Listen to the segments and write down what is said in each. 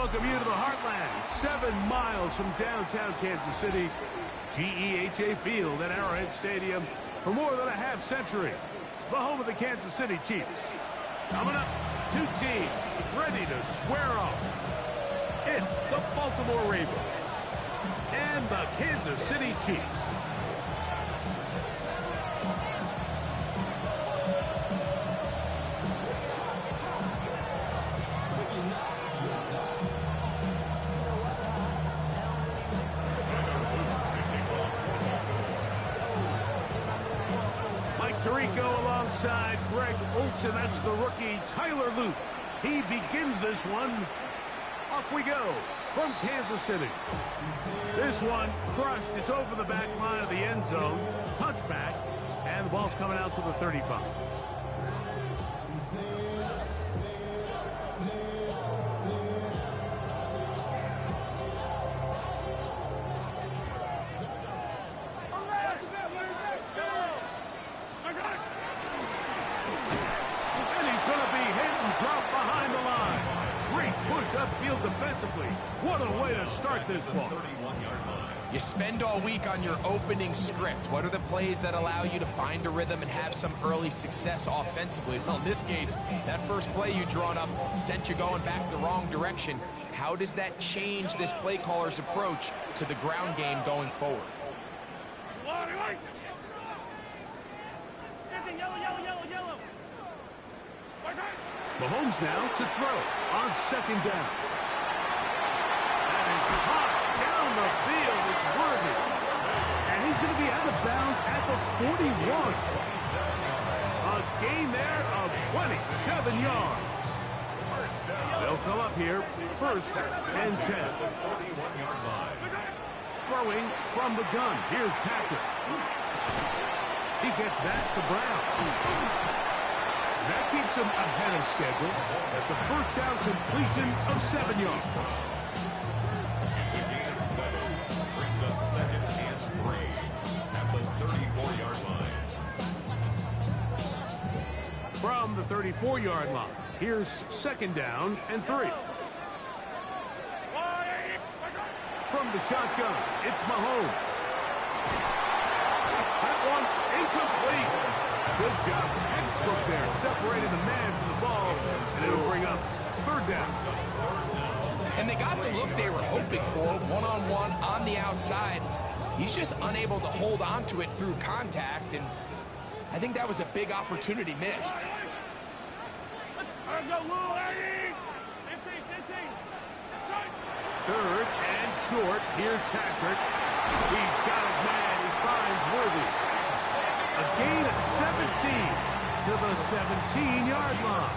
welcome you to the Heartland, 7 miles from downtown Kansas City. GEHA Field at Arrowhead Stadium for more than a half century. The home of the Kansas City Chiefs. Coming up, two teams ready to square off. It's the Baltimore Ravens and the Kansas City Chiefs. Tirico alongside Greg Olsen. That's the rookie Tyler Luke. He begins this one. Off we go from Kansas City. This one crushed. It's over the back line of the end zone. Touchback. And the ball's coming out to the 35. Upfield defensively. What a way to start this ball. You spend all week on your opening script. What are the plays that allow you to find a rhythm and have some early success offensively? Well, in this case, that first play you drawn up sent you going back the wrong direction. How does that change this play caller's approach to the ground game going forward? Mahomes now to throw on second down. That is caught down the field. It's Worthy. And he's going to be out of bounds at the 41. A gain there of 27 yards. They'll come up here first and 10. Throwing from the gun. Here's Patrick. He gets that to Brown. That keeps him ahead of schedule. That's a first down completion of 7 yards. It's a gain of 7. Brings up second and 3 at the 34-yard line. From the 34-yard line, here's second down and 3. From the shotgun, it's Mahomes. That one incomplete. Good job, textbook there, separating the man from the ball, and it'll bring up third down. And they got the look they were hoping for, one-on-one on the outside. He's just unable to hold on to it through contact, and I think that was a big opportunity missed. Third and short, here's Patrick. He's got his man, he finds Worthy. A gain of 17 to the 17-yard line.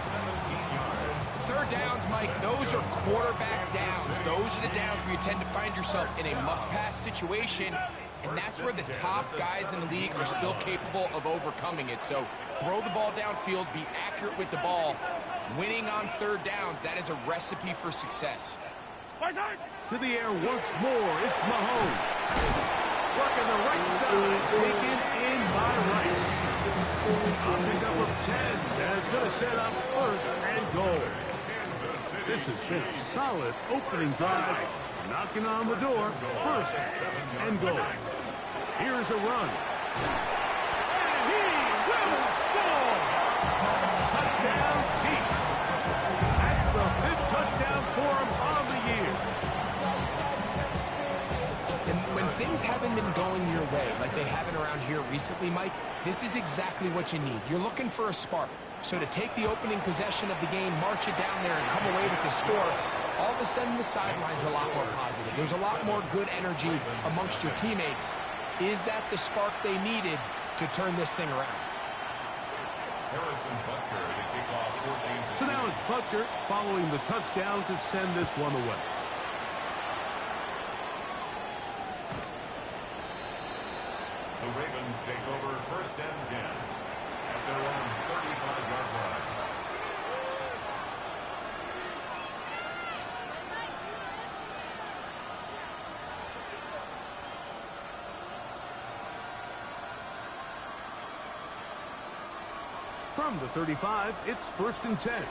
Third downs, Mike, those are quarterback downs. Those are the downs where you tend to find yourself in a must-pass situation, and that's where the top guys in the league are still capable of overcoming it. So throw the ball downfield, be accurate with the ball. Winning on third downs, that is a recipe for success. To the air once more, it's Mahomes. Working the right side, taken in by Rice. A pickup of 10, and it's going to set up first and goal. This has been a solid opening drive. Knocking on the door, first and goal. Here's a run. And he will score! Touchdown, Chiefs. That's the 5th touchdown for him on the year. And when things haven't been going your way, like they haven't around here recently, Mike, this is exactly what you need. You're looking for a spark. So to take the opening possession of the game, march it down there, and come away with the score, all of a sudden the sideline's a lot more positive. There's a lot more good energy amongst your teammates. Is that the spark they needed to turn this thing around? So now it's Butker following the touchdown to send this one away. The Ravens take over first and 10 at their own 35-yard line. From the 35, it's first and 10.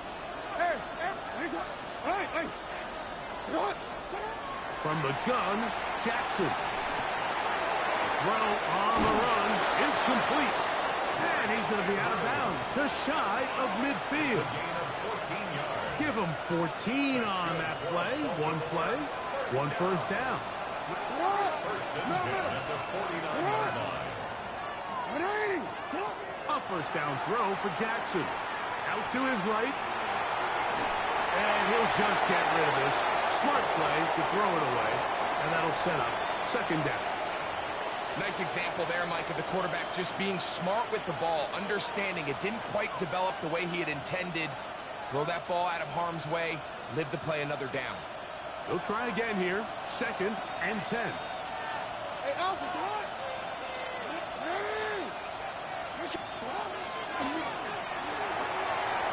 From the gun, Jackson. Throw on the run is complete. And he's going to be out of bounds, just shy of midfield. Gain of 14 yards. Give him 14 on that play. One first down. First and 10 at the 49-yard line. A first down throw for Jackson. Out to his right. And he'll just get rid of this. Smart play to throw it away. And that'll set up second down. Nice example there, Mike, of the quarterback just being smart with the ball, understanding it didn't quite develop the way he had intended. Throw that ball out of harm's way, live to play another down. He'll try again here. Second and 10. Hey, Alpha, what?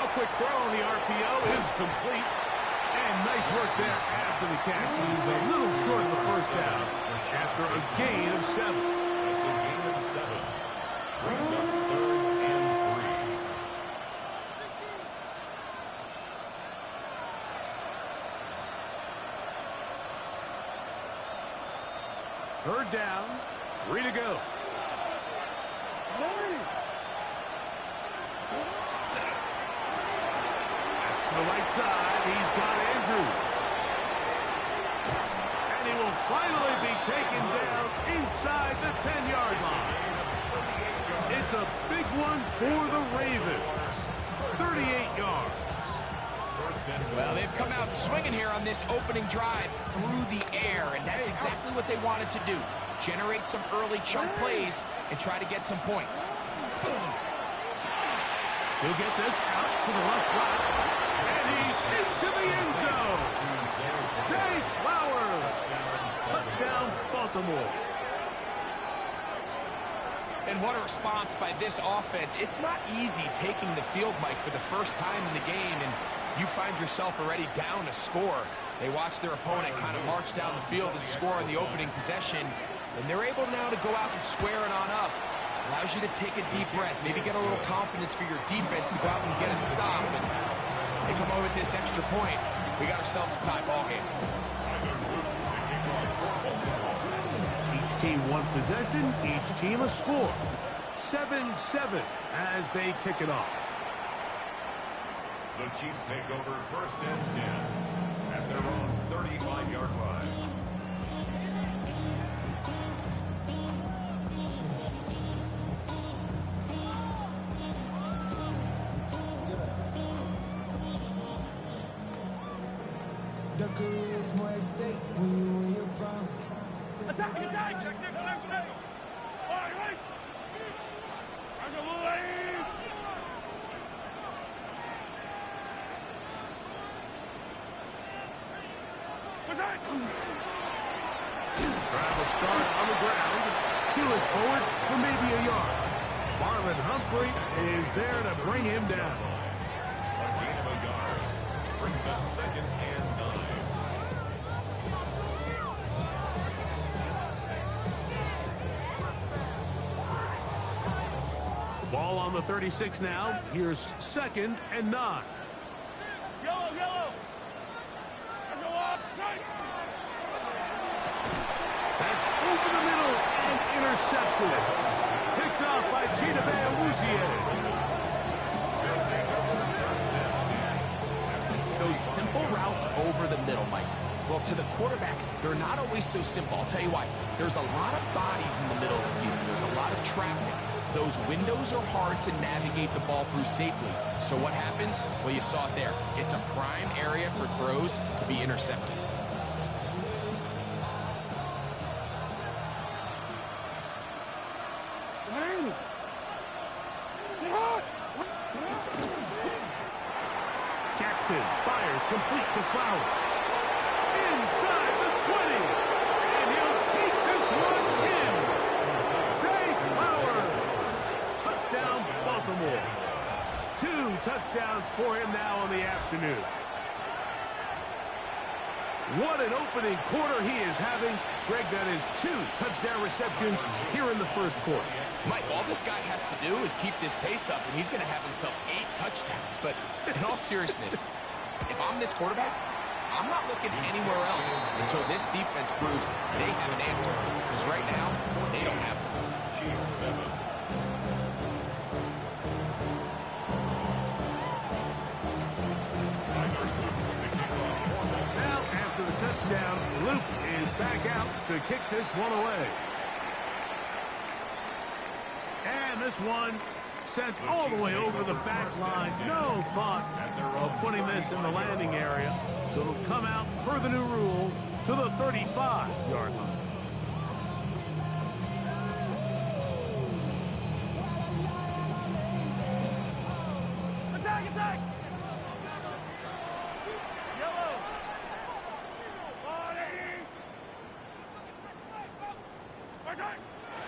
A quick throw on the RPO is complete. And nice work there after the catch. He's a little short of the first down after a gain of 7. That's a gain of 7. Brings up 3rd and 3. Third down, 3 to go. That's to the right side. He's got Andrews. And he will finally be taken down inside the 10-yard line. It's a big one for the Ravens. 38 yards. Well, they've come out swinging here on this opening drive through the air, and that's exactly what they wanted to do. Generate some early chunk plays and try to get some points. He'll get this out to the left side, and he's into the end zone. Dave Flowers, touchdown Baltimore. And what a response by this offense. It's not easy taking the field, Mike, for the first time in the game, and you find yourself already down a score. They watch their opponent kind of march down the field and score on the opening possession, and they're able now to go out and square it on up. Allows you to take a deep breath, maybe get a little confidence for your defense to go out and get a stop. And they come over with this extra point. We got ourselves a tie ball game. Each team one possession, each team a score. 7-7 as they kick it off. The Chiefs take over 1st and 10 at their own 35-yard line. The career is more at stake when you win your prime. Attack! Check this next way! All right! Drive will start on the ground. Peel it forward for maybe a yard. Marlon Humphrey is there to bring him down. A gain of a yard. Brings up 2nd and 9. Ball on the 36 now. Here's 2nd and 9. Yellow! Let's go up! Tight! That's over the middle and intercepted. Picked off by Gina Van-Wuzier. Those simple routes over the middle, Mike. Well, to the quarterback, they're not always so simple. I'll tell you why. There's a lot of bodies in the middle of the field. There's a lot of traffic. Those windows are hard to navigate the ball through safely. So what happens? Well, you saw it there. It's a prime area for throws to be intercepted. Jackson fires complete to Flowers. Inside the 20. And he'll take this one in. Dave Flowers. Touchdown, Baltimore. 2 touchdowns for him now on the afternoon. What an opening quarter he is having. Greg, that is 2 touchdown receptions here in the first quarter. Mike, all this guy has to do is keep this pace up, and he's going to have himself 8 touchdowns. But in all seriousness, if I'm this quarterback, I'm not looking anywhere else until this defense proves they have an answer. Because right now, they don't have one. G7. Now, after the touchdown, Luke is back out to kick this one away. And this one sent all the way over the back line. No thought of putting this in the landing area. So it'll come out per the new rule to the 35-yard line. Attack, attack! Yellow!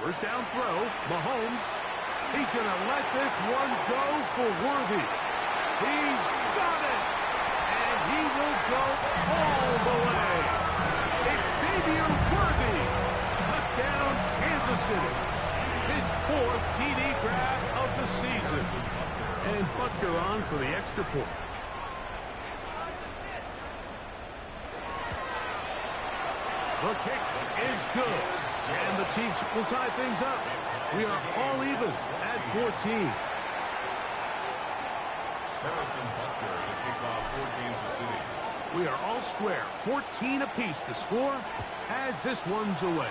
First down throw, Mahomes. He's going to let this one go for Worthy. He's got it! And he will go all the way. Xavier Worthy. Touchdown, Kansas City. His 4th TD grab of the season. And Butker on for the extra point. The kick is good. And the Chiefs will tie things up. We are all even at 14. Harrison Butker to kick off for Kansas City. We are all square. 14 apiece the score as this one's away.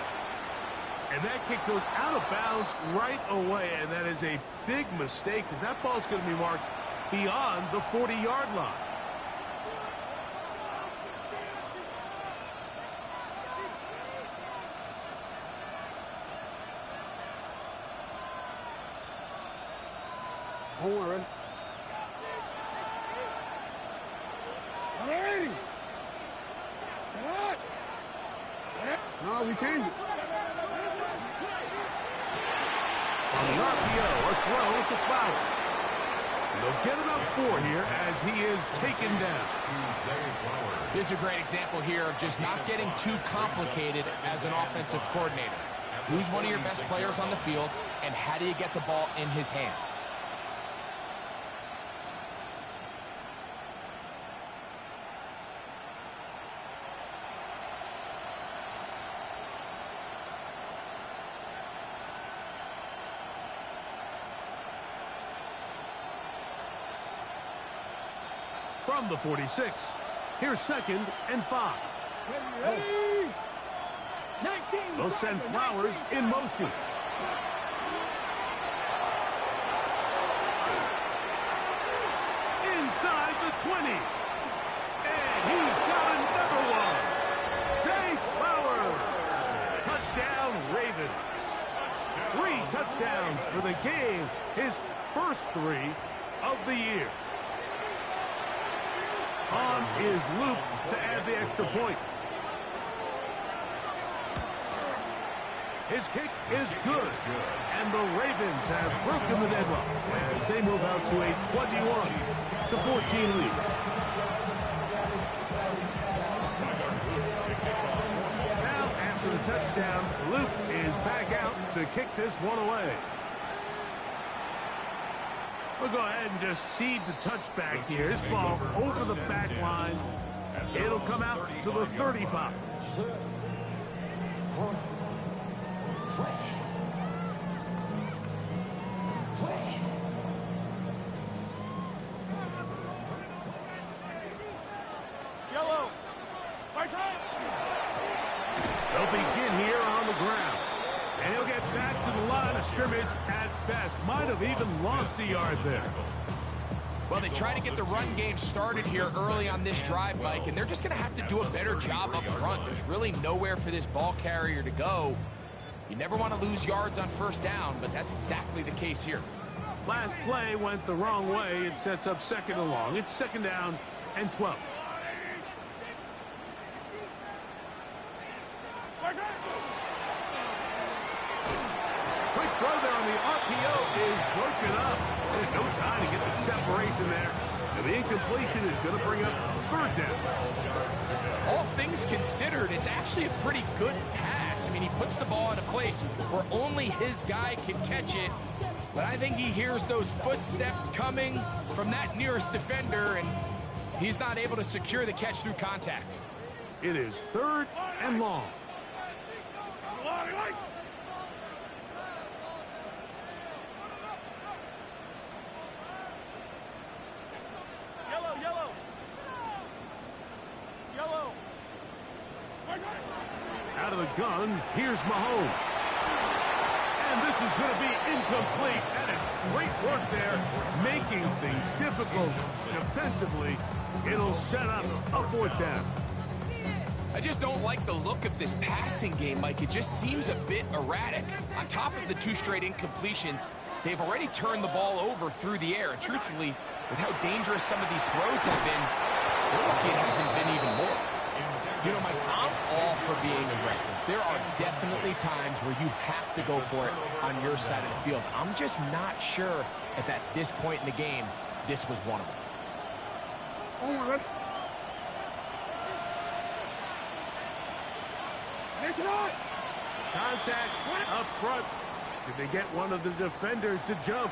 And that kick goes out of bounds right away. And that is a big mistake because that ball's going to be marked beyond the 40-yard line. Don't worry. Alrighty. What? No, we changed it. On the RPO, a throw to Flowers. And they'll get about 4 here as he is taken down. This is a great example here of just not getting too complicated as an offensive coordinator. Who's one of your best players on the field, and how do you get the ball in his hands? From the 46, here's 2nd and 5. They'll send Flowers in motion. Inside the 20. And he's got another one. Zay Flowers. Touchdown, Ravens. 3 touchdowns for the game. His first 3 of the year. On is Luke to add the extra point. His kick is good. And the Ravens have broken the deadlock as they move out to a 21-14 lead. Now, after the touchdown, Luke is back out to kick this one away. We'll go ahead and just cede the touchback here. This ball over the back line. It'll come out to the 35. Yellow! They'll begin here on the ground. And he'll get back to the line of scrimmage at best. Might have even lost a yard there. Well, they try to get the run game started here early on this drive, Mike, and they're just going to have to do a better job up front. There's really nowhere for this ball carrier to go. You never want to lose yards on first down, but that's exactly the case here. Last play went the wrong way. It sets up 2nd and long. It's 2nd down and 12. Quick throw there on the RPO is broken up. There's no time to get the separation there. And the incompletion is going to bring up 3rd down. All things considered, it's actually a pretty good pass. I mean, he puts the ball in a place where only his guy can catch it. But I think he hears those footsteps coming from that nearest defender, and He's not able to secure the catch through contact. It is 3rd and long. Out of the gun, here's Mahomes. And this is going to be incomplete. That is great work there, making things difficult defensively. It'll set up a 4th down. I just don't like the look of this passing game, Mike. It just seems a bit erratic. On top of the 2 straight incompletions, they've already turned the ball over through the air. And truthfully, with how dangerous some of these throws have been, we're lucky it hasn't been even more. You know, Mike, I'm all for being aggressive. There are definitely times where you have to go for it on your side of the field. I'm just not sure if at this point in the game, this was one of them. Oh, my God. It's not. Contact up front. Did they get one of the defenders to jump?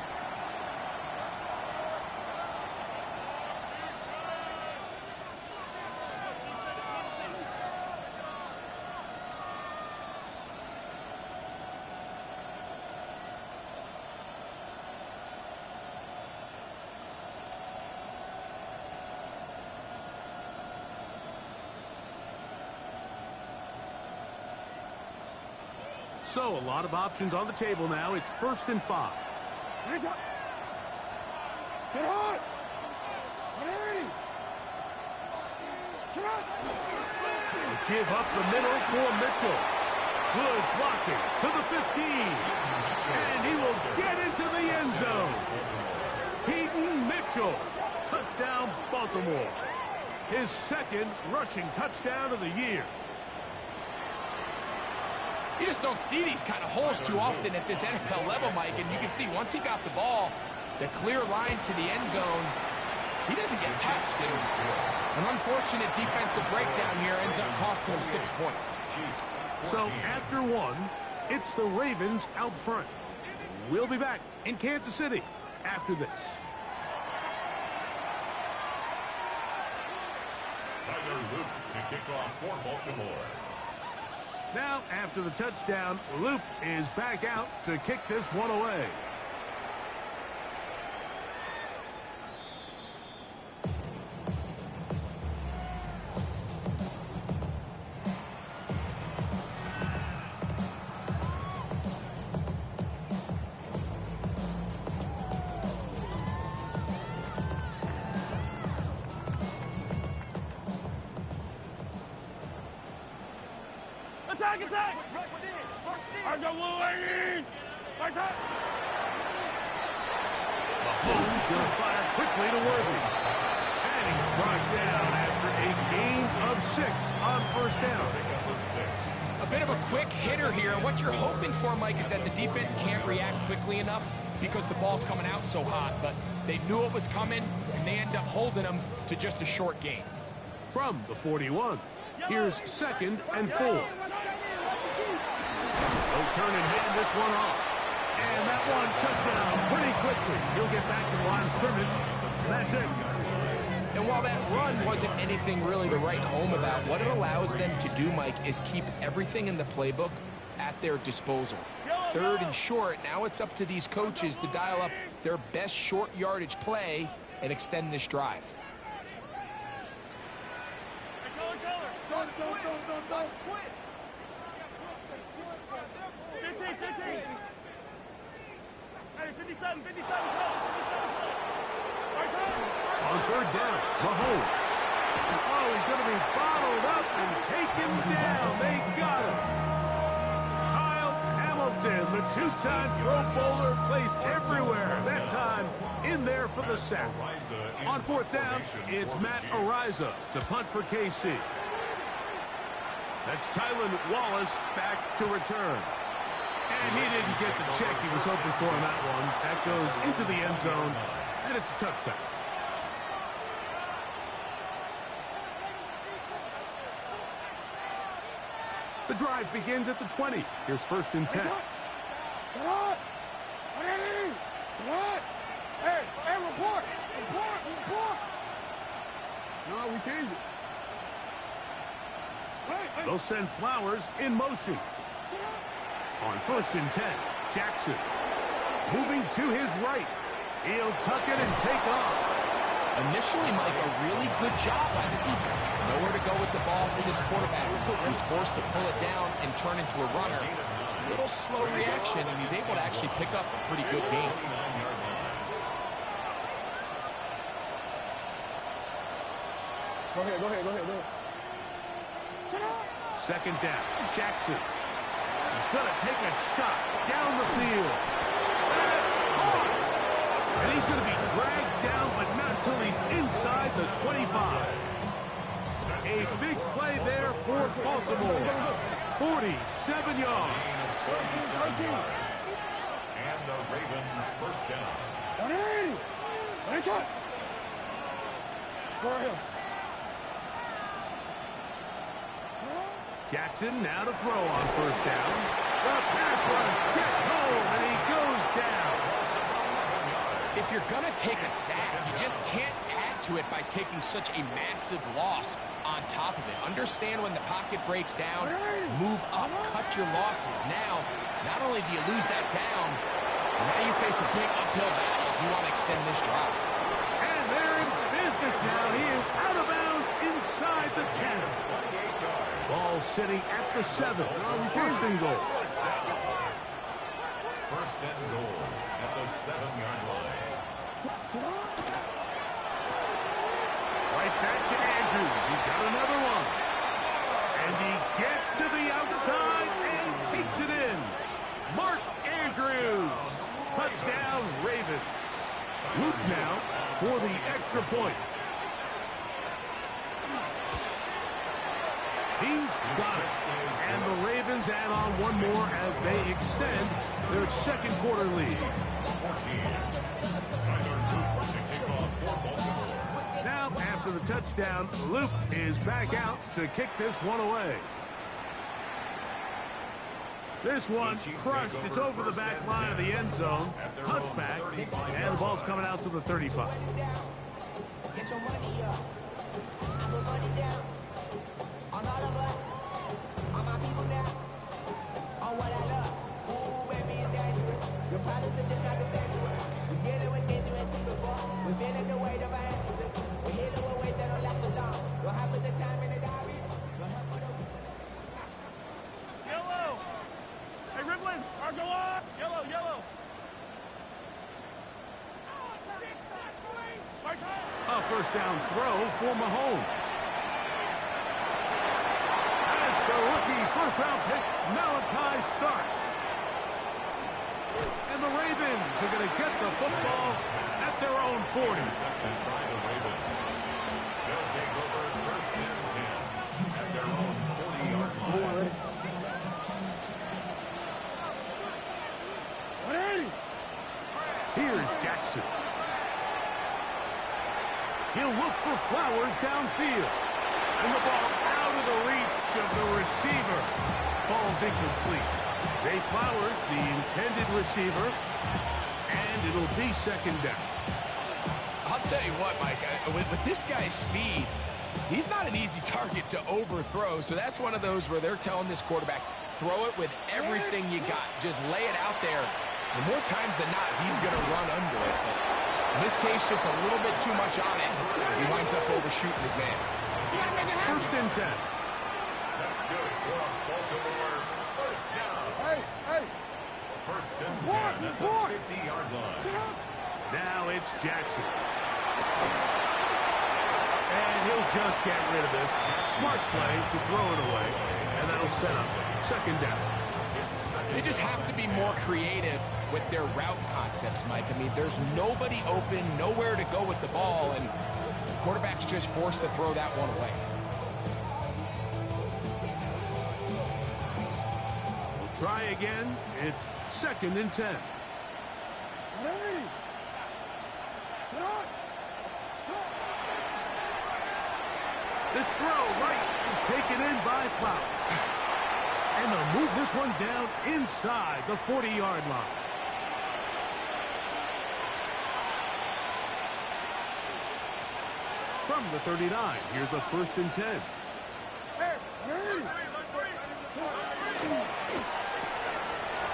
So, a lot of options on the table now. It's 1st and 5. Get hot! Give up the middle for Mitchell. Good blocking to the 15. And he will get into the end zone. Peyton Mitchell. Touchdown, Baltimore. His 2nd rushing touchdown of the year. You just don't see these kind of holes too often at this NFL level, Mike. And you can see once he got the ball, the clear line to the end zone, he doesn't get touched. And an unfortunate defensive breakdown here ends up costing him 6 points. So after 1, it's the Ravens out front. We'll be back in Kansas City after this. Tyler Luke to kick off for Baltimore. Now, after the touchdown, Loop is back out to kick this one away. Attack, attack! I got Louis! Mahomes going to fire quickly to Worthy. And he's brought down after a gain of 6 on 1st down. A bit of a quick hitter here. What you're hoping for, Mike, is that the defense can't react quickly enough because the ball's coming out so hot. But they knew it was coming, and they end up holding them to just a short gain. From the 41, here's 2nd and 4. They'll turn and hand this one off. And that one shut down pretty quickly. He'll get back to the line of scrimmage. That's it. And while that run wasn't anything really to write home about, what it allows them to do, Mike, is keep everything in the playbook at their disposal. 3rd and short, now it's up to these coaches to dial up their best short yardage play and extend this drive. On 3rd down, Mahomes. Oh, he's going to be bottled up and taken down. They got him. Kyle Hamilton, the 2-time Pro Bowler, placed everywhere. That time in there for the sack. On 4th down, it's Matt Ariza to punt for KC. That's Tylan Wallace back to return. And he didn't get the check he was hoping for on that one. That goes into the end zone, and it's a touchback. The drive begins at the 20. Here's 1st and 10. No, we changed it. They'll send Flowers in motion. On 1st and 10, Jackson. Moving to his right. He'll tuck it and take off. Initially, Mike, a really good job by the defense. Nowhere to go with the ball for this quarterback. He's forced to pull it down and turn into a runner. A little slow reaction, and he's able to actually pick up a pretty good game. Go ahead. 2nd down, Jackson. He's going to take a shot down the field. That's caught. And he's going to be dragged down, but not till he's inside the 25. A big play there for Baltimore. 47 yards. 47 yards. And the Ravens first down. 180. Nice shot. Go ahead. Jackson now to throw on 1st down. The pass rush gets home, and he goes down. If you're going to take a sack, you just can't add to it by taking such a massive loss on top of it. Understand when the pocket breaks down, move up, cut your losses. Now, not only do you lose that down, now you face a big uphill battle if you want to extend this drive. And they're in business now. He is out of bounds inside the 10. Ball sitting at the 7. 1st and goal. 1st and goal at the 7-yard line. Right back to Andrews. He's got another one. And he gets to the outside and takes it in. Mark Andrews. Touchdown, Ravens. Luke now for the extra point. He's got it. And the Ravens add on one more as they extend their 2nd quarter lead. Now, after the touchdown, Luke is back out to kick this one away. This one crushed. It's over the back line of the end zone. Touchback. And the ball's coming out to the 35. Get your money up. I put money down. On all of us. On my people now. On what I love. Ooh, baby, it's dangerous. Your problems are just not the same to us. We're dealing with things you ain't seen before. We're feeling the weight of our ancestors. We're healing with ways that don't last for long. What happened the time in the diaries? What happened to Yellow. Hey, Riblin, ours go up. Yellow. A 1st down throw for Mahomes. That's the rookie 1st-round pick, Malachi Starks. And the Ravens are going to get the football at their own 40. Intercepted by the Ravens. They'll take over 1st and 10 at their own 40-yard line. 180. Here's Jackson. He'll look for Flowers downfield. And the ball out of the reach of the receiver. Ball's incomplete. Zay Flowers, the intended receiver. And it'll be 2nd down. I'll tell you what, Mike, with this guy's speed, he's not an easy target to overthrow. So that's one of those where they're telling this quarterback, throw it with everything you got. Just lay it out there. And more times than not, he's going to run under it. But in this case, just a little bit too much on it. He winds up overshooting his man. 1st and 10. That's good for Baltimore. 1st down. Hey. 1st and 10 at the 50-yard line. Now it's Jackson. And he'll just get rid of this. Smart play to throw it away. And that'll set up 2nd down. They just have to be more creative with their route concepts, Mike. I mean, there's nobody open, nowhere to go with the ball, and the quarterback's just forced to throw that one away. We'll try again. It's 2nd and 10. 180. This throw right is taken in by Flowers. And they'll move this one down inside the 40-yard line. From the 39, here's a 1st and 10. Hey, ready.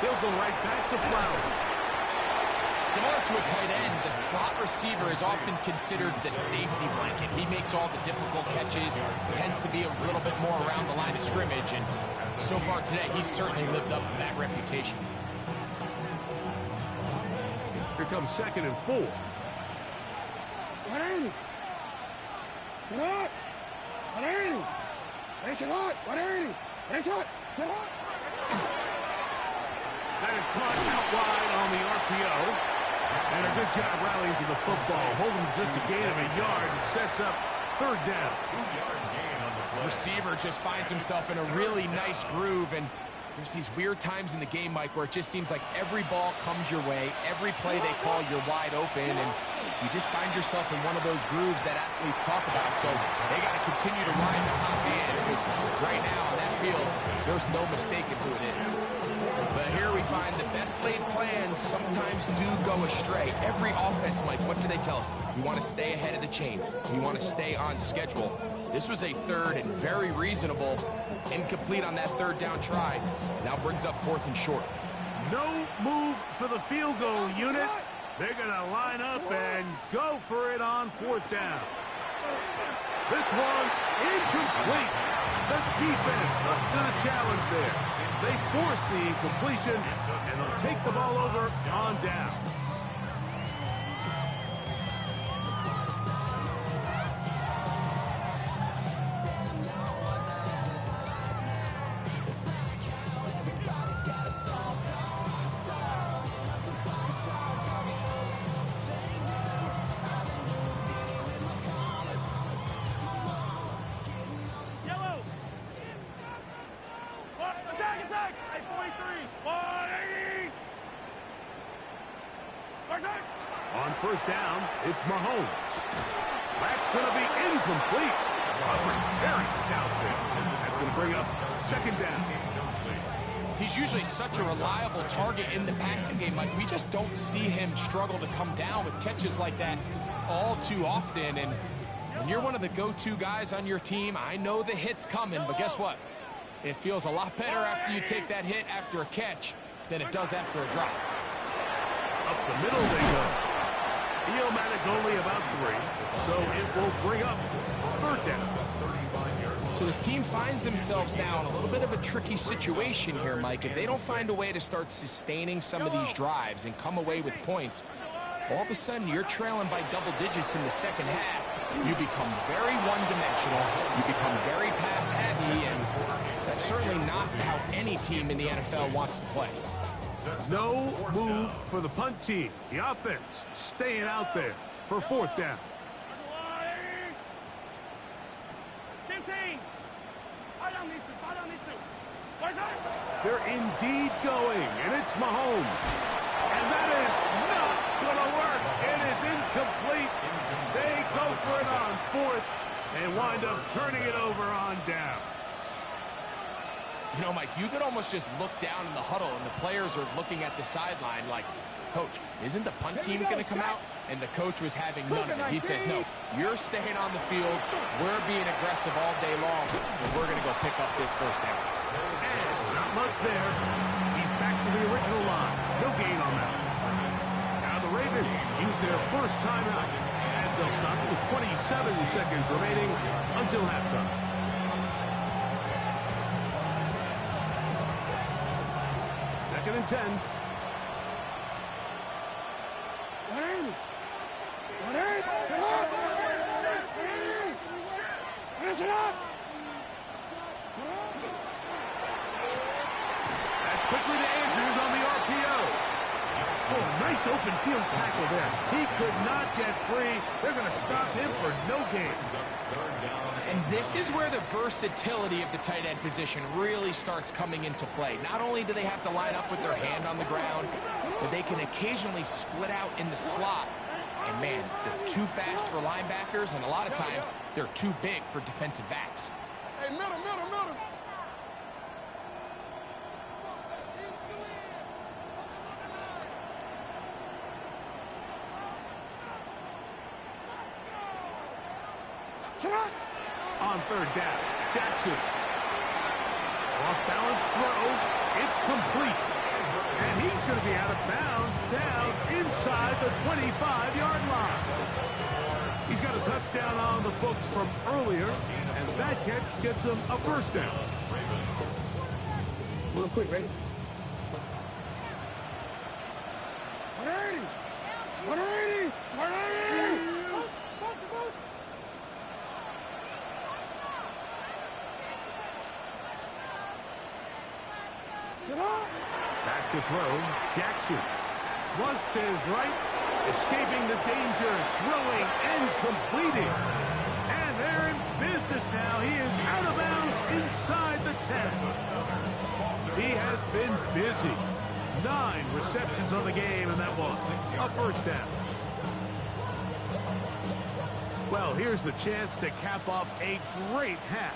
He'll go right back to Flowers. Similar to a tight end, the slot receiver is often considered the safety blanket. He makes all the difficult catches, tends to be a little bit more around the line of scrimmage, and so far today, he's certainly lived up to that reputation. Here comes 2nd and 4. Ready. Get out. Ready. Race it out. Ready. Race it. Get out. That is caught out wide on the RPO. And a good job rallying to the football. Holding just a gain of a yard and sets up 3rd down. 2-yard gain on the play. Receiver just finds himself in a really nice groove, and there's these weird times in the game, Mike, where it just seems like every ball comes your way, every play they call, you're wide open, and you just find yourself in one of those grooves that athletes talk about. So they got to continue to ride the hot hand, because right now on that field, there's no mistaking who it is. But here we find the best laid plans sometimes do go astray. Every offense, Mike, what do they tell us? We want to stay ahead of the chains. We want to stay on schedule. This was a 3rd and very reasonable, incomplete on that 3rd down try. Now brings up 4th and short. No move for the field goal unit. They're going to line up and go for it on 4th down. This one incomplete. The defense up to the challenge there. They force the incompletion, and they'll take the ball over on down. Yellow. Attack, attack. 843. 180. On 1st down, it's Mahomes. That's going to be incomplete. Coverage very stout there. That's going to bring up 2nd down. He's usually such a reliable target in the passing game. Like, we just don't see him struggle to come down with catches like that all too often. And when you're one of the go-to guys on your team, I know the hit's coming, but guess what? It feels a lot better after you take that hit after a catch than it does after a drop. Up the middle they go. Iomatic only about 3, so it will bring up 3rd down. So this team finds themselves now in a little bit of a tricky situation here, Mike. If they don't find a way to start sustaining some of these drives and come away with points, all of a sudden you're trailing by double digits in the 2nd half. You become very one-dimensional. You become very pass-heavy, and that's certainly not how any team in the NFL wants to play. No move for the punt team. The offense staying out there for 4th down. 15. I don't need to. They're indeed going, and it's Mahomes. And that is not going to work. It is incomplete. They go for it on 4th and wind up turning it over on down. You know, Mike, you could almost just look down in the huddle, and the players are looking at the sideline like, Coach, isn't the punt team going to come out? And the coach was having none of it. He says, no, you're staying on the field. We're being aggressive all day long, and we're going to go pick up this 1st down. And not much there. He's back to the original line. No gain on that. Now the Ravens use their 1st timeout as they'll stop with 27 seconds remaining until halftime. 2nd and 10. That's quickly to Andrews on the RPO. Oh, nice open field tackle there. He could not get free. They're going to stop him for no gain. And this is where the versatility of the tight end position really starts coming into play. Not only do they have to line up with their hand on the ground, but they can occasionally split out in the slot. And man, they're too fast for linebackers, and a lot of times they're too big for defensive backs. Hey, middle. On third down, Jackson. Off-balance throw. It's complete. And he's going to be out of bounds down inside the 25-yard line. He's got a touchdown on the books from earlier, and that catch gets him a first down. Real quick, ready? 180! 180! 180! Back to throw, Jackson. Flushed to his right, escaping the danger, throwing and completing. And they're in business now. He is out of bounds inside the 10. He has been busy. 9 receptions on the game, and that was a first down. Well, here's the chance to cap off a great half.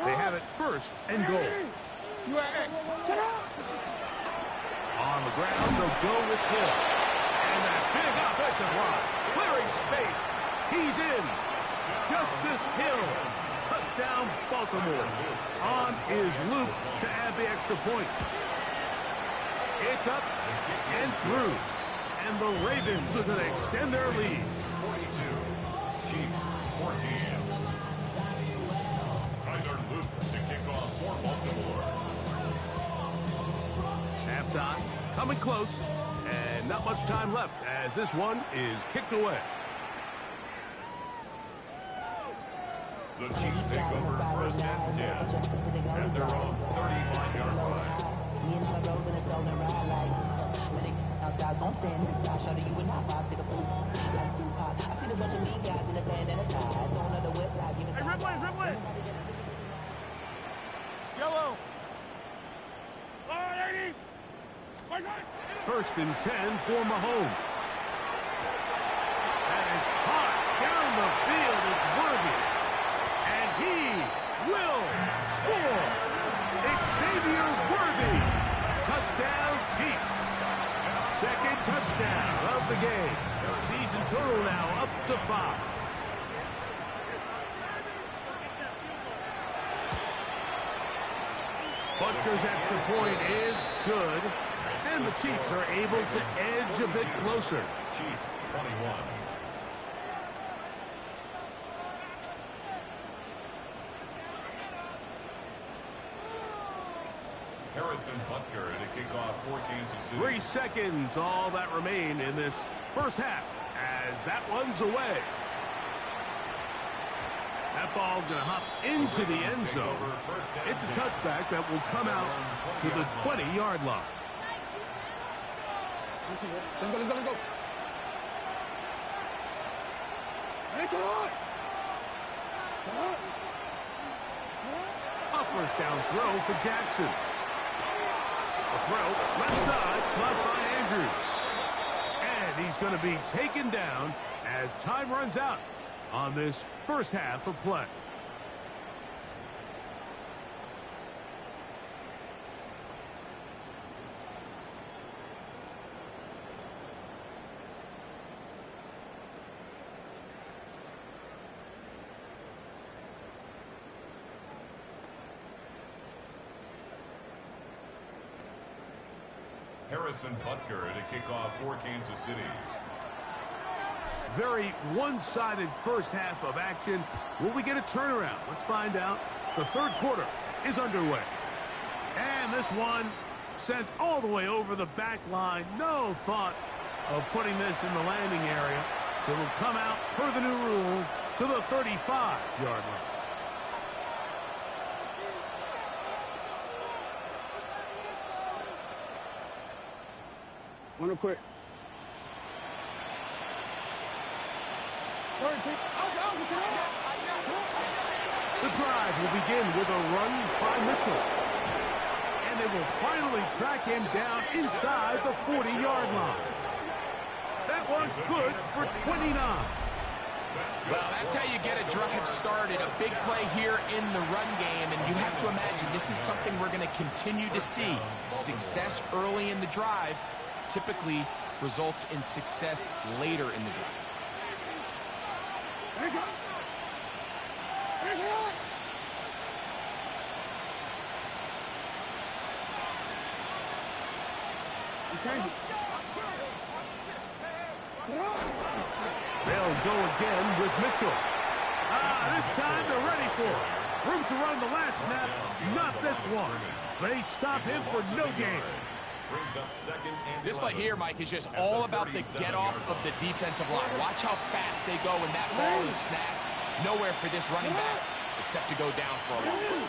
They have it first and goal. Shut up! On the ground, they'll go with Hill. And that big offensive line, clearing space. He's in. Justice Hill. Touchdown, Baltimore. On his loop to add the extra point. It's up and through. And the Ravens doesn't extend their lead. 42, Chiefs 14. Tyler Luke to kick off for Baltimore. Halftime coming close, and not much time left as this one is kicked away. The Chiefs take over first and 10 at their own 35-yard line. Me and my bros in a stolen ride like when they outside, so I'm staying inside. Shout to you and I vibe to the food. Like Tupac. I see the bunch of mean guys in the band at a time. Don't know the west side. Give me some. Ripley! Yellow! 180! First and 10 for Mahomes. That is hot down the field. It's Worthy. And he will score. Xavier Worthy. Touchdown, Chiefs. Second touchdown of the game. Season total now up to 5. Butker's extra point is good. And the Chiefs are able to edge a bit closer. Chiefs 21. Harrison Butker to kick off for Kansas City. 3 seconds, all that remain in this first half as that one's away. That ball going to hop into the end zone. It's a touchback that will come out to the 20-yard line. Let's go. A first down throw for Jackson. A throw, left side, caught by Andrews. And he's going to be taken down as time runs out on this first half of play. Harrison Butker to kick off for Kansas City. Very one-sided first half of action. Will we get a turnaround? Let's find out. The third quarter is underway. And this one sent all the way over the back line. No thought of putting this in the landing area. So it'll come out, per the new rule, to the 35-yard line. Real quick. The drive will begin with a run by Mitchell. And they will finally track him down inside the 40-yard line. That one's good for 29. Well, that's how you get a drive started. A big play here in the run game, and you have to imagine this is something we're going to continue to see. Success early in the drive typically results in success later in the drive. They'll go again with Mitchell. This time they're ready for it. Room to run the last snap, not this one. They stop him for no gain. This play here, Mike, is just all about the get-off of the defensive line. Watch how fast they go when that ball is snapped. Nowhere for this running back except to go down for a loss.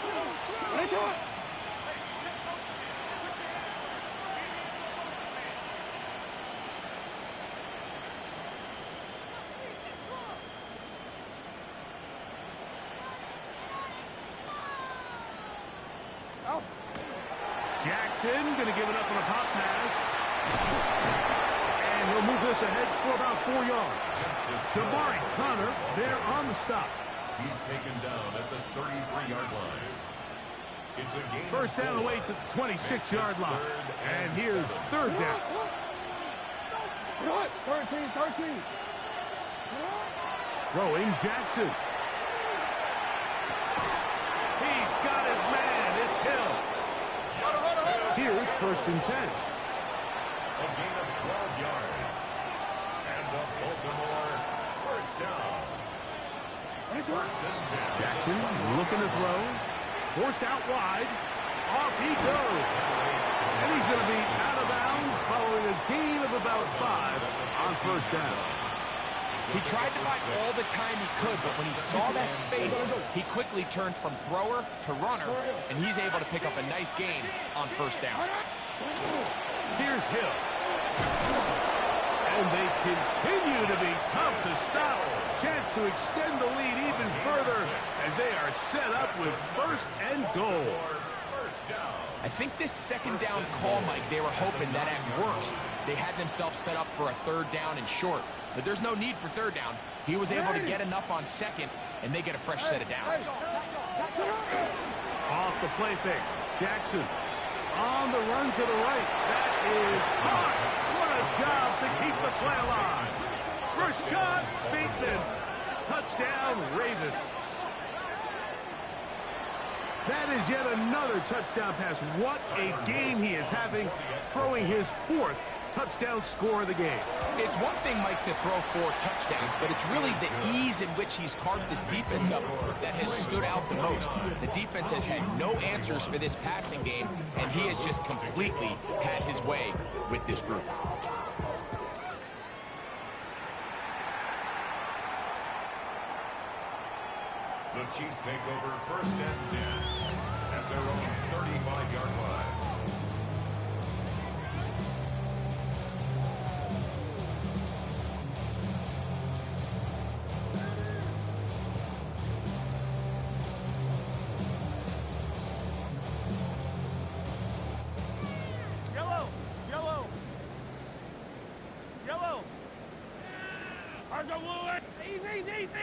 Jackson going to give it up on a pop pass. And he'll move this ahead for about 4 yards. Jabari Connor there on the stop. He's taken down at the 33-yard line. It's a gain. First down away to the 26-yard line. And here's third down. 13. Throwing Jackson. He's got his man. It's Hill. Here's first and 10. A gain of 12 yards. And the Baltimore first down. First and 10. Jackson looking to throw. Forced out wide. Off he goes. And he's going to be out of bounds following a gain of about 5 on first down. He tried to buy all the time he could, but when he saw that space, he quickly turned from thrower to runner, and he's able to pick up a nice gain on first down. Here's Hill. And they continue to be tough to stop. Chance to extend the lead even further as they are set up with first and goal. I think this second down call, Mike, they were hoping that at worst they had themselves set up for a third down and short. But there's no need for third down. He was able to get enough on second, and they get a fresh set of downs. Off the play fake. Jackson on the run to the right. That is caught. What a job to keep the play alive. Rashad Bateman. Touchdown, Ravens. That is yet another touchdown pass. What a game he is having, throwing his 4th touchdown score of the game. It's one thing, Mike, to throw 4 touchdowns, but it's really the ease in which he's carved this defense up that has stood out the most. The defense has had no answers for this passing game, and he has just completely had his way with this group. The Chiefs take over first and 10 at their own 35-yard line.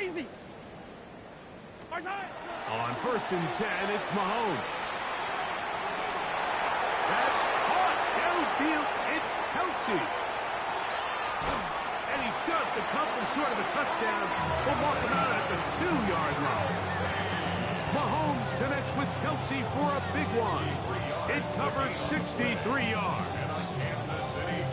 Easy. On first and 10, it's Mahomes. That's caught downfield. It's Kelsey. And he's just a couple short of a touchdown. We'll walk him out at the 2-yard line. Mahomes connects with Kelsey for a big one. It covers 63 yards.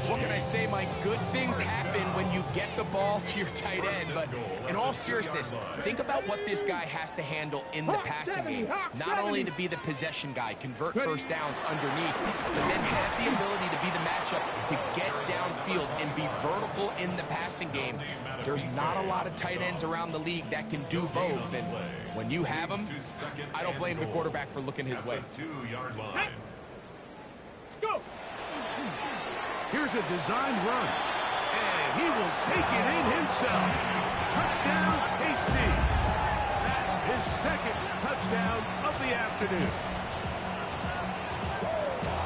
What can I say, Mike? Good things happen when you get the ball to your tight end. But in all seriousness, think about what this guy has to handle in the passing game. Not only to be the possession guy, convert first downs underneath, but then have the ability to be the matchup to get downfield and be vertical in the passing game. There's not a lot of tight ends around the league that can do both. And when you have them, I don't blame the quarterback for looking his way. 2-yard line. Go! Here's a designed run. And he will take it in himself. Touchdown, KC. That is second touchdown of the afternoon.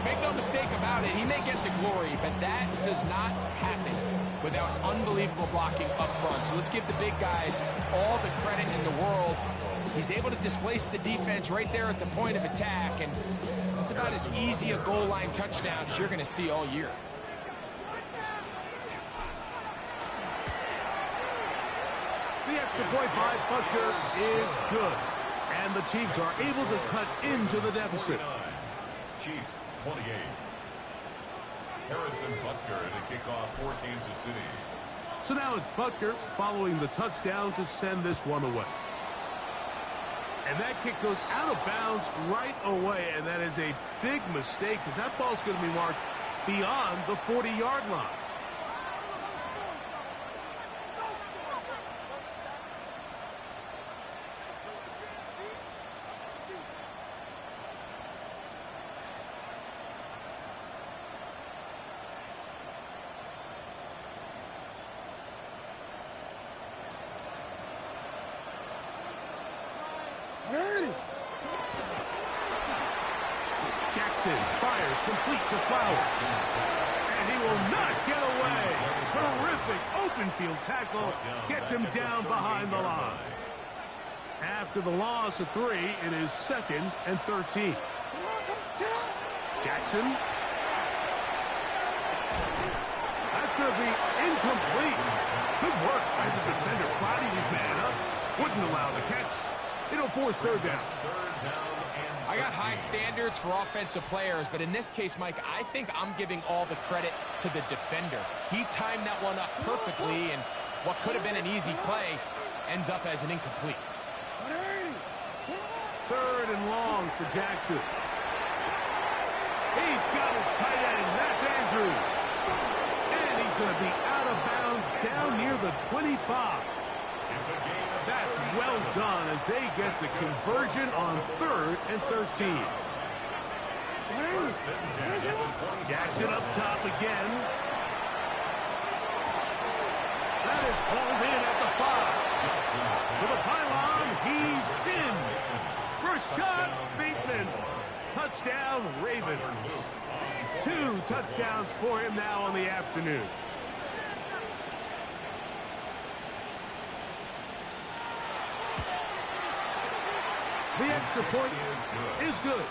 Make no mistake about it, he may get the glory, but that does not happen without unbelievable blocking up front. So let's give the big guys all the credit in the world. He's able to displace the defense right there at the point of attack, and it's about as easy a goal line touchdown as you're going to see all year. The extra point by Butker is good. And the Chiefs are able to cut into the deficit. Chiefs 28. Harrison Butker to kick off for Kansas City. So now it's Butker following the touchdown to send this one away. And that kick goes out of bounds right away, and that is a big mistake because that ball's going to be marked beyond the 40-yard line. Jackson fires complete to Flowers. And he will not get away. Terrific open field tackle. Gets him down behind the line. After the loss of 3, it is 2nd and 13. Jackson. That's going to be incomplete. Good work by the defender, prodding his man up. Wouldn't allow the catch. It'll force 3rd down. I got high standards for offensive players, but in this case, Mike, I think I'm giving all the credit to the defender. He timed that one up perfectly, and what could have been an easy play ends up as an incomplete. 3rd and long for Jackson. He's got his tight end. That's Andrews. And he's going to be out of bounds down near the 25. That's well done as they get the conversion on 3rd and 13. Jackson up top again. That is hauled in at the 5. To the pylon, he's in. Rashad Bateman. Touchdown, Ravens. 2 touchdowns for him now on the afternoon. The extra point is good.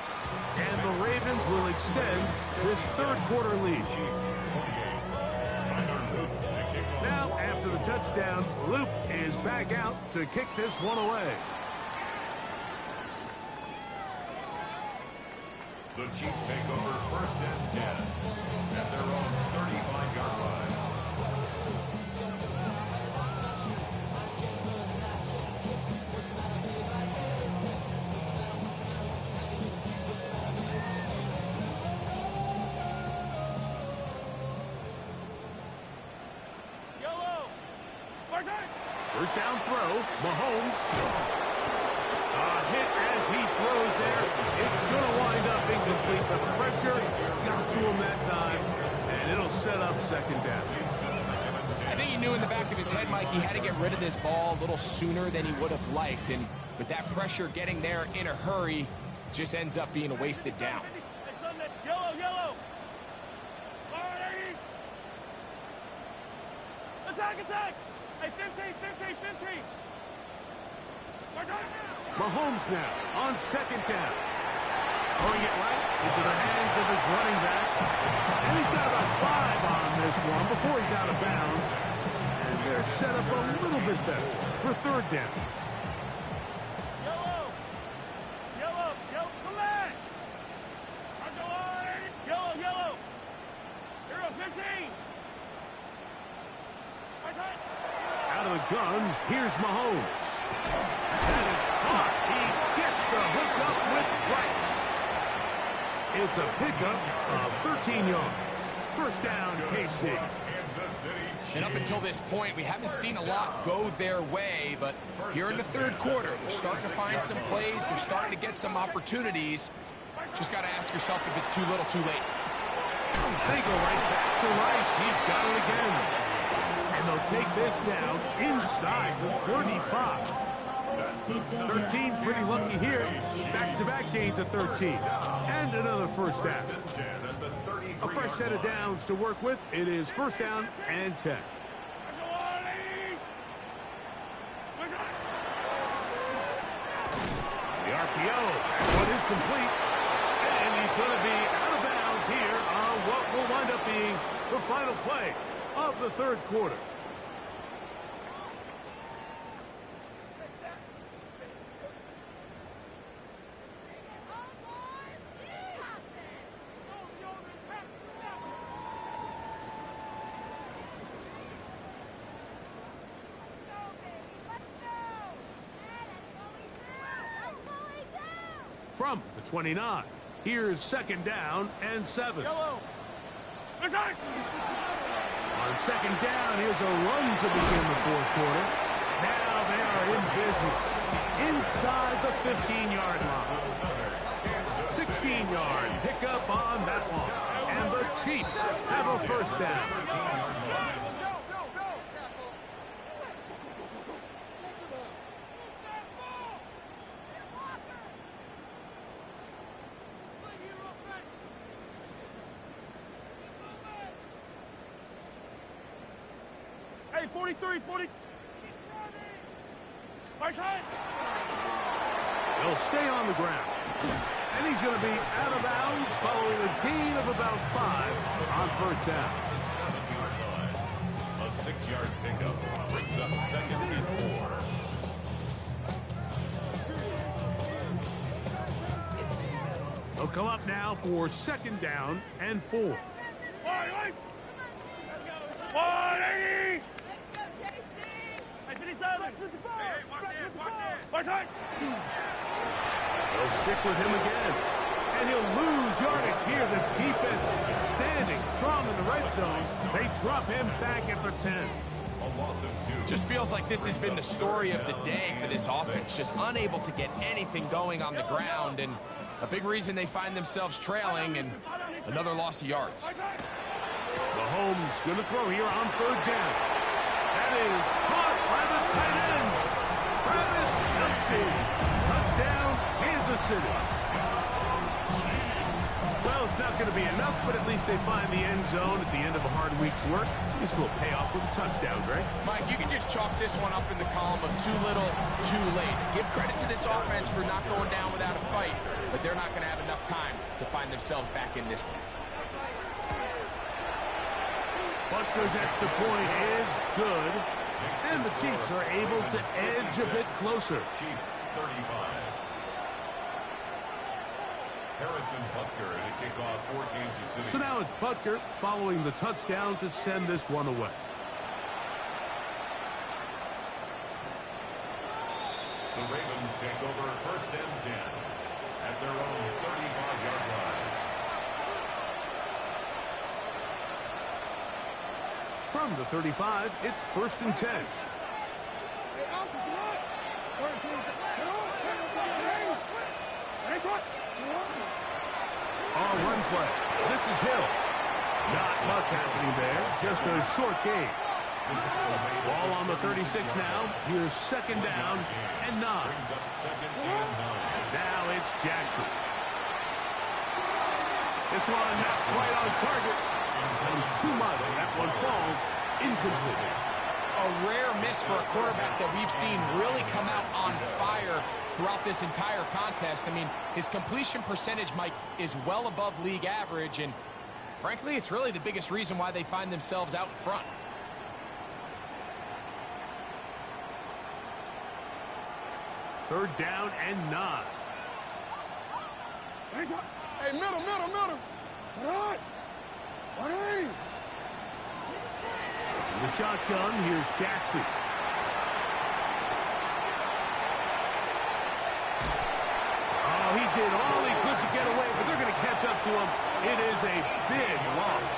And the Ravens will extend this 3rd quarter lead. Now, after the touchdown, Luke is back out to kick this one away. The Chiefs take over 1st and 10 at their own 35-yard line. First down throw, Mahomes. A hit as he throws there. It's going to wind up incomplete. The pressure got to him that time, and it'll set up 2nd down. I think he knew in the back of his head, Mike, he had to get rid of this ball a little sooner than he would have liked. And with that pressure getting there in a hurry, it just ends up being a wasted down. Yellow. Attack. Hey, 15. Mahomes now on 2nd down. Throwing it right into the hands of his running back. And he's got about 5 on this one before he's out of bounds. And they're set up a little bit better for 3rd down. Yellow, come on! Yellow. Here, 15. Out of the gun, here's Mahomes. That is caught. He gets the hook up with Rice. It's a pickup of 13 yards. 1st down, KC. And up until this point, we haven't seen a lot go their way, but here in the 3rd quarter, they're starting to find some plays. They're starting to get some opportunities. Just got to ask yourself if it's too little, too late. They go right back to Rice. He's got it again. And they'll take this down inside the 35. 13 pretty lucky here. Back-to-back gains of 13. And another 1st down. A fresh set of downs to work with. It is 1st down and 10. The RPO. That one is complete. And he's going to be out of bounds here on what will wind up being the final play of the 3rd quarter. from the 29. Here's second down and 7. Yellow. Inside. On second down, here's a run to begin the fourth quarter. Now they are in business inside the 15-yard line. 16-yard pickup on that one. And the Chiefs have a first down. Hey, 43, 40. Right side. He'll stay on the ground. And he's going to be out of bounds following a gain of about 5 on first down. The 7-yard line. A 6-yard pickup brings up second and 4. They'll come up now for second down and 4. 180. Hey, 57. Right side. They'll stick with him again. And he'll lose yardage here. The defense standing strong in the red zone. They drop him back at the 10. A loss of 2. Just feels like this has been the story of the day for this offense. Just unable to get anything going on the ground. And a big reason they find themselves trailing and another loss of yards. Mahomes going to throw here on third down. That is caught by the tight end. Travis Kelce. Touchdown, Kansas City. Well, it's not going to be enough, but at least they find the end zone at the end of a hard week's work. This will pay off with a touchdown, Greg. Mike, you can just chalk this one up in the column of too little, too late. Give credit to this offense for not going down without a fight, but they're not going to have enough time to find themselves back in this game. Butker's extra point is good, and the Chiefs are able to edge a bit closer. Chiefs 35. Harrison Butker to kick off for Kansas City. So now it's Butker following the touchdown to send this one away. The Ravens take over first and 10 at their own 35-yard line. From the 35, it's first and 10. On run play. This is Hill. Not much happening there. Just a short gain. Ball on the 36 now. Here's second down and 9. Now it's Jackson. This one not quite on target. And too much. That one falls incomplete. A rare miss for a quarterback that we've seen really come out on fire throughout this entire contest. I mean, his completion percentage, Mike, is well above league average, and frankly, it's really the biggest reason why they find themselves out in front. Third down and 9. Hey, middle. Right. 180. In the shotgun, here's Jackson. Oh, he did all he could to get away, but they're going to catch up to him. It is a big loss.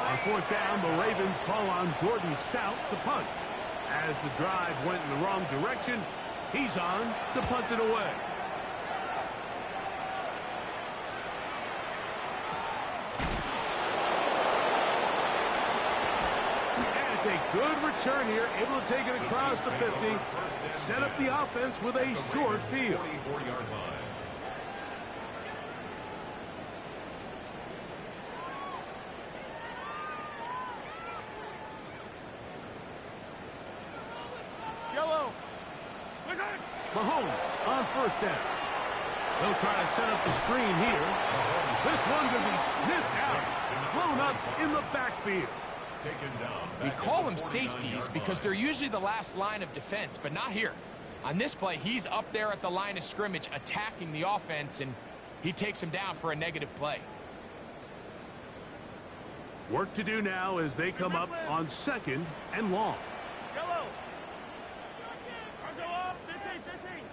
On fourth down, the Ravens call on Jordan Stout to punt. As the drive went in the wrong direction, he's on to punt it away. A good return here, able to take it across the 50, set up the offense with a short field. 44-yard line. Yellow. Mahomes on first down. They'll try to set up the screen here. This one going to be sniffed out, blown up in the backfield. We call them safeties because they're usually the last line of defense, but not here. On this play, he's up there at the line of scrimmage attacking the offense, and he takes him down for a negative play. Work to do now as they come up on second and long. Yellow. 15.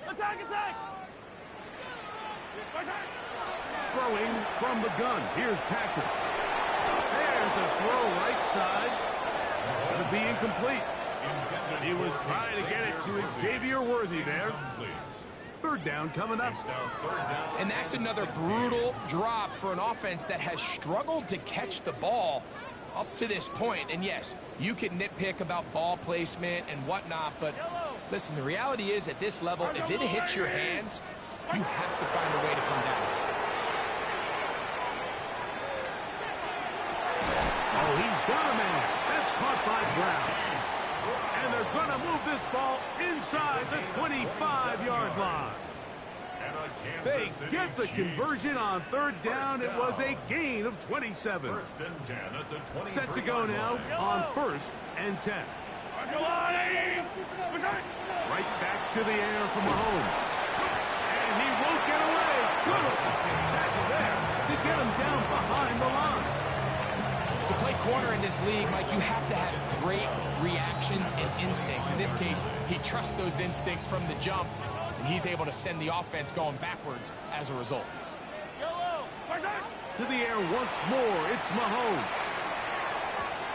Attack, attack! Throwing from the gun. Here's Patrick. There's a throw right side. Going to be incomplete. He was trying to get it to Xavier Worthy there. Third down coming up. And that's another brutal drop for an offense that has struggled to catch the ball up to this point. And yes, you can nitpick about ball placement and whatnot, but listen, the reality is at this level, if it hits your hands, you have to find a way to come down. Oh, he's got a man. That's caught by Brown. And they're going to move this ball inside the 25-yard line. They get the conversion on third down. It was a gain of 27. Set to go now on 1st and 10. Right back to the air from Mahomes. And he won't get away. Good tackle there to get him down behind the line. To play corner in this league, Mike, you have to have great reactions and instincts. In this case, he trusts those instincts from the jump, and he's able to send the offense going backwards as a result. To the air once more, it's Mahomes.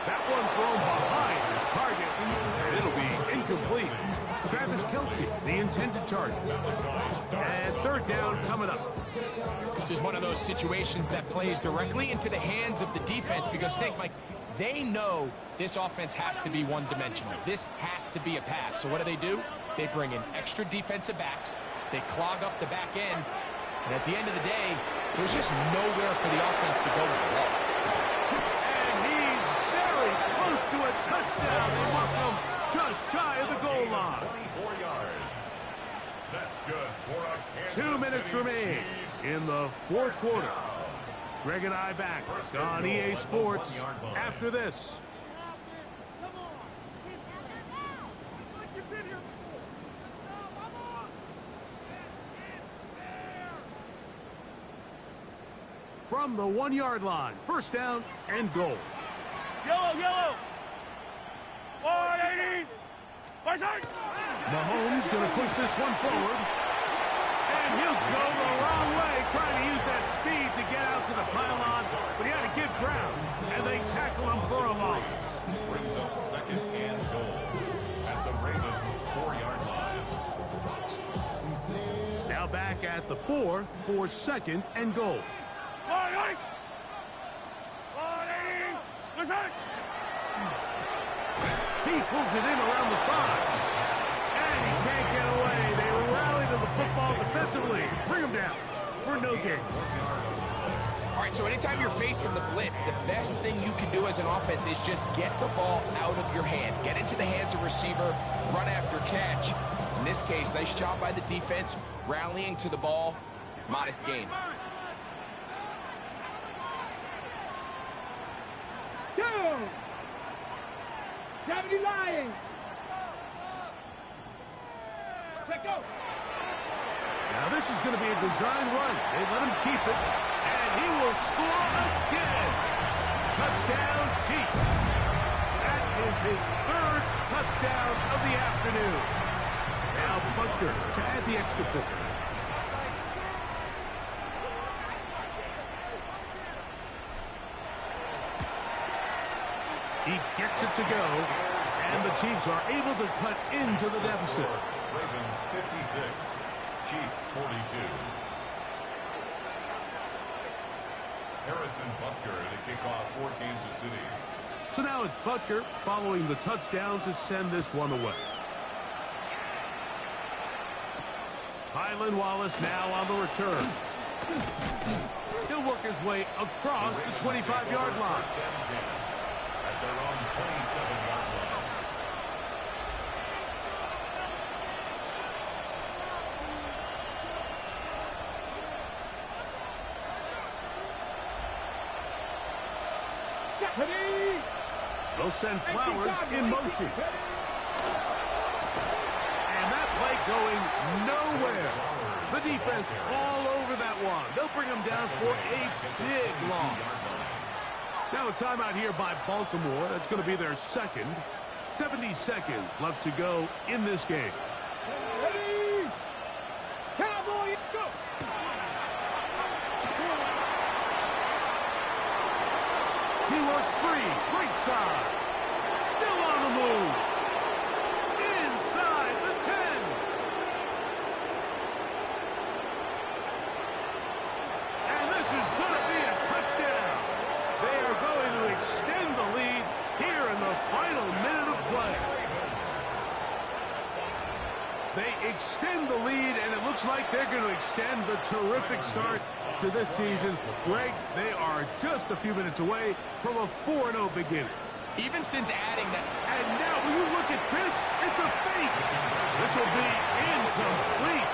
That one thrown behind his target, and it'll be incomplete. Travis Kelce, the intended target. And third down coming up. This is one of those situations that plays directly into the hands of the defense because, think, Mike, they know this offense has to be one-dimensional. This has to be a pass. So what do? They bring in extra defensive backs. They clog up the back end. And at the end of the day, there's just nowhere for the offense to go with the ball. And he's very close to a touchdown. They mark him just shy of the goal line. 24 yards. That's good for a Kansas 2 minutes City remain Chiefs. in the fourth quarter. Greg and I back on EA Sports after this. From the 1-yard line, first down and goal. Yellow, yellow! 180! Right side! Mahomes going to push this one forward. And he'll go the wrong way, trying to use that speed to get out to the pylon. But he had to give ground, and they tackle him for a loss. Brings up second and goal at the Ravens' 4-yard line. Now back at the 4 for second and goal. 180! 180! Right side! He pulls it in around the 5. And he can't get away. They rally to the football defensively. Bring him down for no gain. All right, so anytime you're facing the blitz, the best thing you can do as an offense is just get the ball out of your hand. Get into the hands of receiver, run after catch. In this case, nice job by the defense, rallying to the ball, modest gain. Go! Gravity lying! Let go! Now this is going to be a design run. They let him keep it. And he will score again. Touchdown, Chiefs. That is his third touchdown of the afternoon. Now Butker to add the extra point. He gets it to go, and the Chiefs are able to cut into the deficit. Ravens 56, Chiefs 42. Harrison Butker to kick off for Kansas City. So now it's Butker following the touchdown to send this one away. Tylan Wallace now on the return. He'll work his way across the 25-yard line. At their own 27-yard line. They'll send Flowers in motion. And that play going nowhere. The defense all over that one. They'll bring him down for a big loss. Now a timeout here by Baltimore. That's going to be their second. 70 seconds left to go in this game. Looks like they're going to extend the terrific start to this season. Greg, they are just a few minutes away from a 4-0 beginning. Even since adding that. And now, will you look at this? It's a fake. This will be incomplete.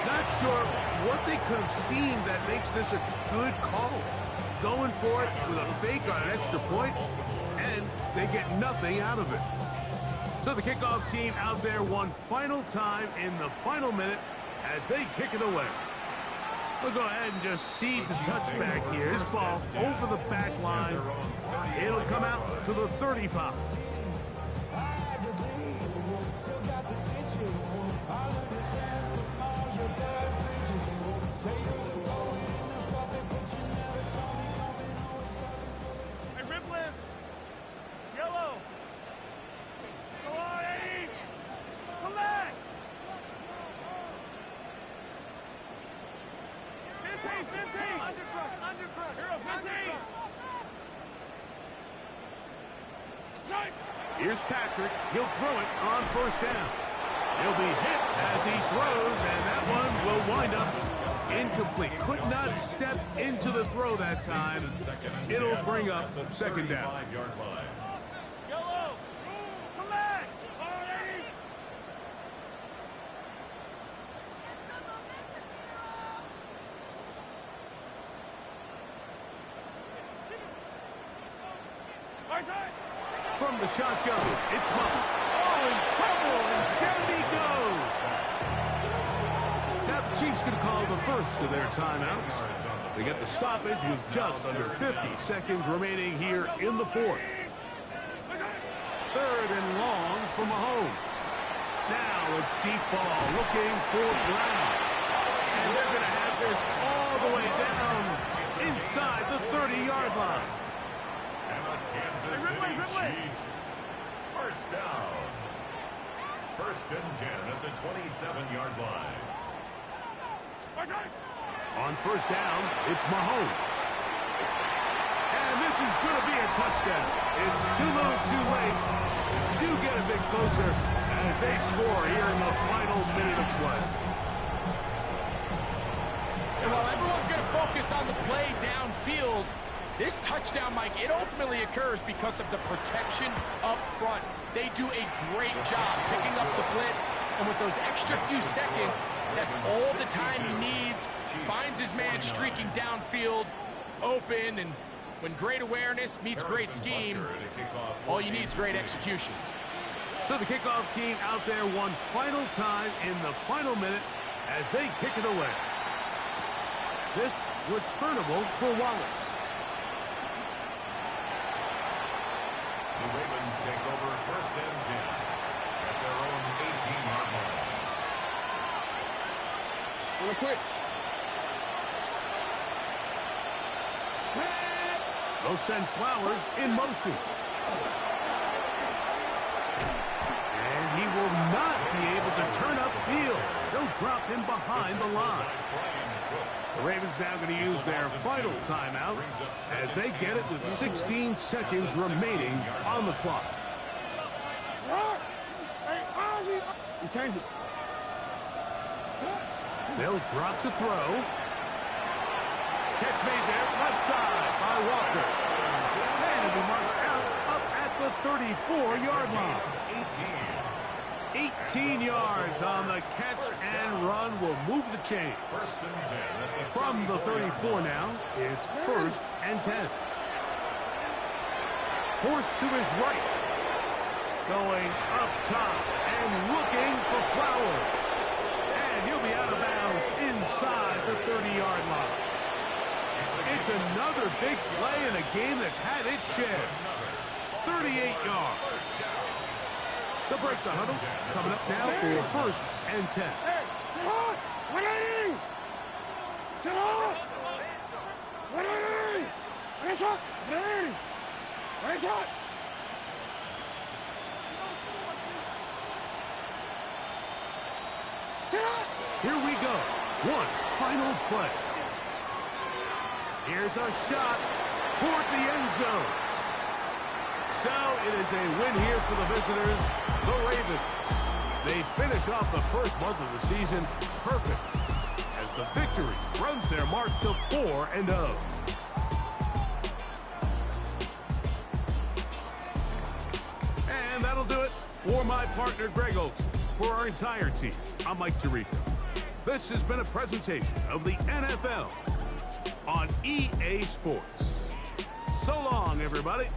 Not sure what they could have seen that makes this a good call. Going for it with a fake on an extra point, and they get nothing out of it. So the kickoff team out there one final time in the final minute as they kick it away. We'll go ahead and just seed the touchback here. This ball over the back line. It'll come out to the 35. Hey, Ripley! Yellow! Go on, Eddie! Come back! 15! Undercrush! Hero, 15! Here's Patrick. He'll throw it on first down. He'll be hit as he throws, and that one will wind up incomplete. Could not step into the throw that time. It'll bring up second down. Yellow! Come back! Come on, Eddie! From the shotgun, it's Monk. Oh, in trouble, and down he goes. Now the Chiefs can call the first of their timeouts. They get the stoppage with just under 50 seconds remaining here in the fourth. Third and long for Mahomes. Now a deep ball looking for Brown. And they're going to have this all the way down inside the 30-yard line. Kansas City Chiefs. First down. First and 10 at the 27-yard line. On first down, it's Mahomes. And this is going to be a touchdown. It's too little too late. Do get a bit closer as they score here in the final minute of play. And while everyone's going to focus on the play downfield, this touchdown, Mike, it ultimately occurs because of the protection up front. They do a great job picking up the blitz, and with those extra few seconds, that's all the time he needs. Finds his man streaking downfield, open, and when great awareness meets great scheme, all you need is great execution. So the kickoff team out there one final time in the final minute as they kick it away. This returnable for Wallace. The Ravens take over first and 10 at their own 18-yard line. Real quick. They'll send Flowers in motion. And he will not be able to turn upfield. They'll drop him behind the line. The Ravens now going to use their final timeout as they get it with 16 seconds remaining on the clock. He changed it. They'll drop to throw. Catch made there, left side by Walker. And it'll be marked out up at the 34-yard line. 18 yards on the catch and run will move the chains. From the 34 now, it's first and 10. Forced to his right. Going up top and looking for Flowers. And he'll be out of bounds inside the 30-yard line. It's another big play in a game that's had its share. 38 yards. The break the huddle coming up now for first and 10. Hey, sit on! 180! Sit on! 180! Race up! 180! Race up! Sit up! Here we go. One final play. Here's a shot toward the end zone. So it is a win here for the visitors, the Ravens. They finish off the first month of the season perfect. the victory runs their mark to 4-0. And that'll do it for my partner, Greg Olson. For our entire team, I'm Mike Tirico. This has been a presentation of the NFL on EA Sports. So long, everybody.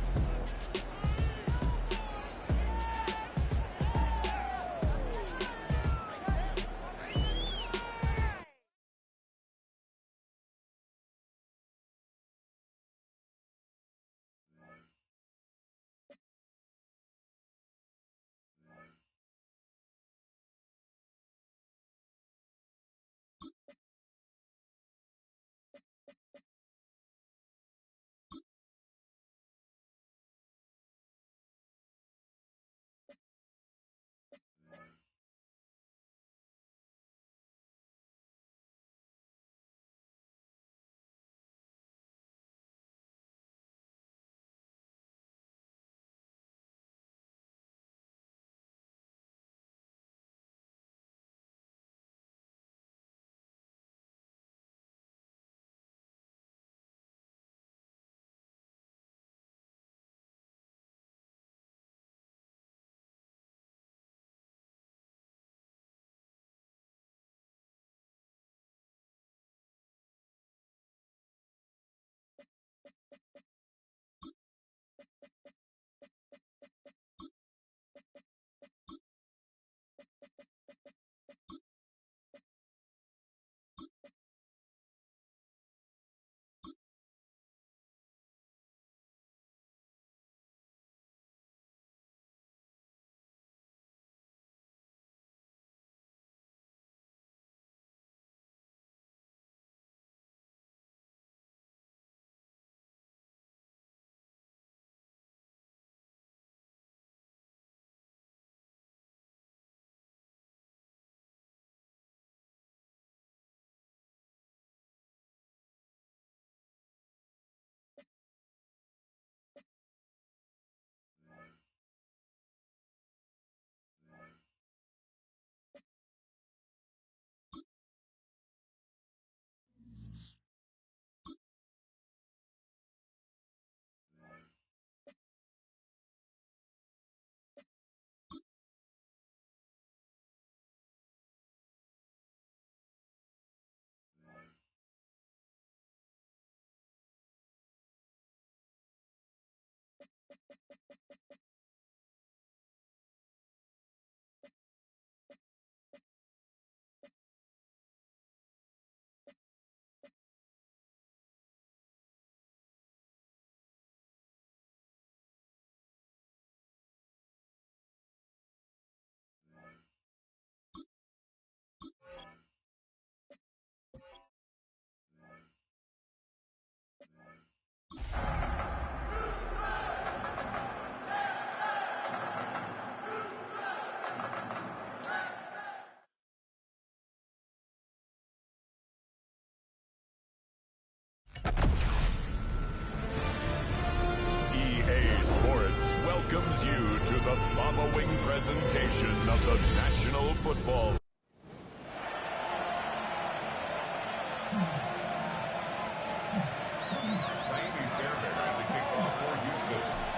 Welcomes you to the following presentation of the National Football.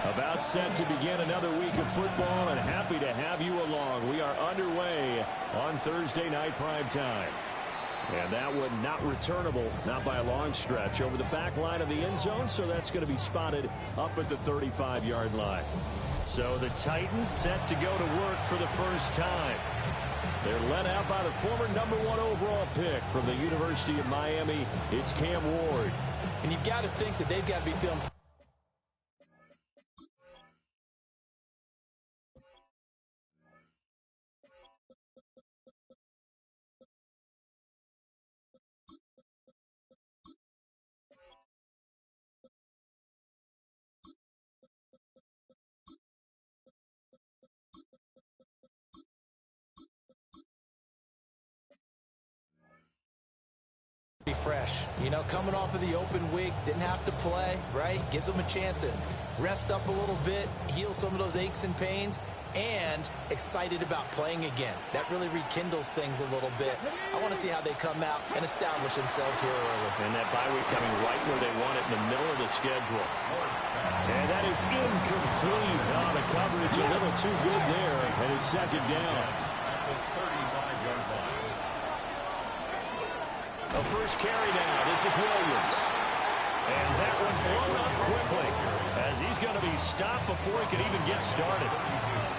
About set to begin another week of football, and happy to have you along. We are underway on Thursday night prime time. And that one not returnable, not by a long stretch, over the back line of the end zone, so that's going to be spotted up at the 35-yard line. So the Titans set to go to work for the first time. They're led out by the former #1 overall pick from the University of Miami. It's Cam Ward. And you've got to think that they've got to be feeling fresh. You know, coming off of the open week, didn't have to play, right? Gives them a chance to rest up a little bit, heal some of those aches and pains. and excited about playing again. That really rekindles things a little bit. I want to see how they come out and establish themselves here early. And that bye week coming right where they want it, in the middle of the schedule. And that is incomplete. Oh, the coverage a little too good there, and it's second down. The first carry now. This is Williams. And that one blown up quickly, as he's going to be stopped before he can even get started.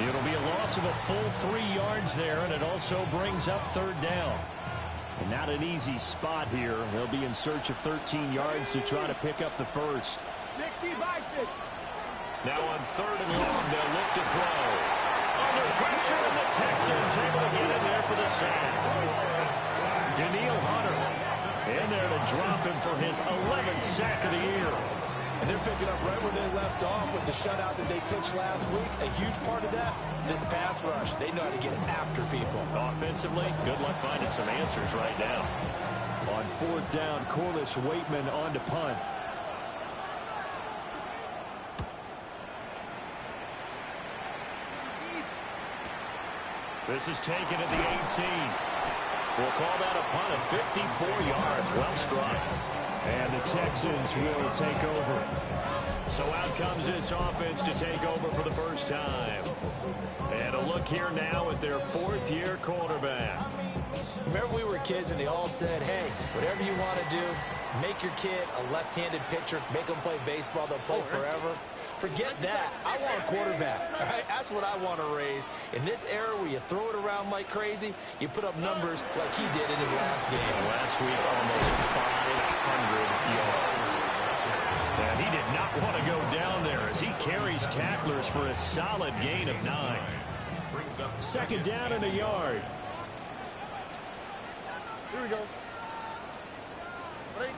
It'll be a loss of a full 3 yards there, and it also brings up third down. And not an easy spot here. They'll be in search of 13 yards to try to pick up the first. Now on third and long, they'll look to throw. Under pressure, and the Texans able to get in there for the sack. Daniil Hunter in there to drop him for his 11th sack of the year. And they're picking up right where they left off with the shutout that they pitched last week. A huge part of that, this pass rush. They know how to get after people. Offensively, good luck finding some answers right now. On fourth down, Corliss Waitman on to punt. This is taken at the 18. We'll call that a punt of 54 yards. Well struck. And the Texans will take over. So out comes this offense to take over for the first time. And a look here now at their fourth-year quarterback. Remember we were kids and they all said, hey, whatever you want to do, make your kid a left-handed pitcher, make them play baseball, they'll play forever. Forget that. I want a quarterback. All right? That's what I want to raise. In this era where you throw it around like crazy, you put up numbers like he did in his last game. Last week, almost 500 yards. And he did not want to go down there as he carries tacklers for a solid gain of 9. Second down and a yard. Here we go. 18.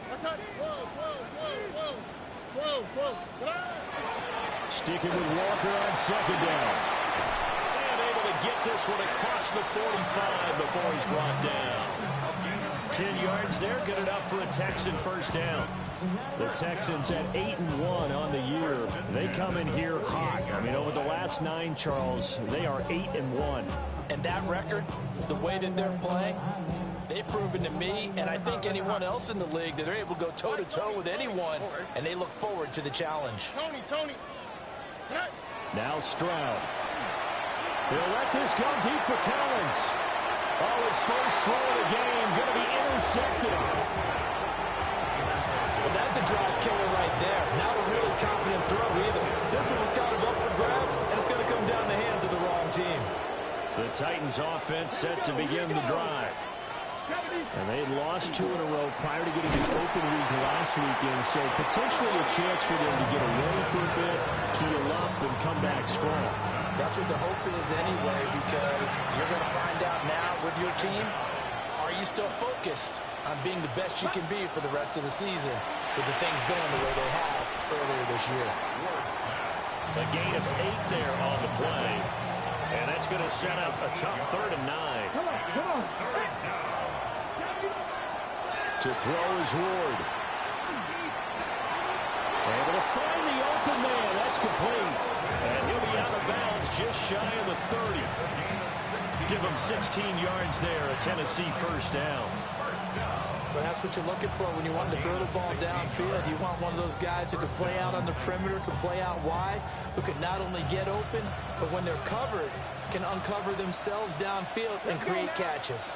What's up? Whoa. Sticking with Walker on second down. And able to get this one across the 45 before he's brought down. 10 yards there, good enough for a Texan first down. The Texans at 8-1 on the year. They come in here hot. I mean, over the last 9, Charles, they are 8-1. And that record, the way that they're playing, they've proven to me, and I think anyone else in the league, that they're able to go toe-to-toe with anyone, and they look forward to the challenge. Tony. Now Stroud. He'll let this go deep for Collins. Oh, his first throw of the game going to be intercepted. Well, that's a drive killer right there. Not a really confident throw either. This one was kind of up for grabs, and it's going to come down the hands of the wrong team. The Titans offense set to begin the drive. And they had lost 2 in a row prior to getting an open week last weekend, so potentially a chance for them to get away for a bit, keel up, and come back strong. That's what the hope is anyway, because you're going to find out now with your team, are you still focused on being the best you can be for the rest of the season with the things going the way they have earlier this year. A gain of 8 there on the play, and that's going to set up a tough 3rd and 9. Come on. To throw is Ward. Able to find the open man. That's complete. And he'll be out of bounds just shy of the 30. Give him 16 yards there, a Tennessee first down. But that's what you're looking for when you want to throw the ball downfield. You want one of those guys who can play out on the perimeter, can play out wide, who can not only get open, but when they're covered, can uncover themselves downfield and create catches.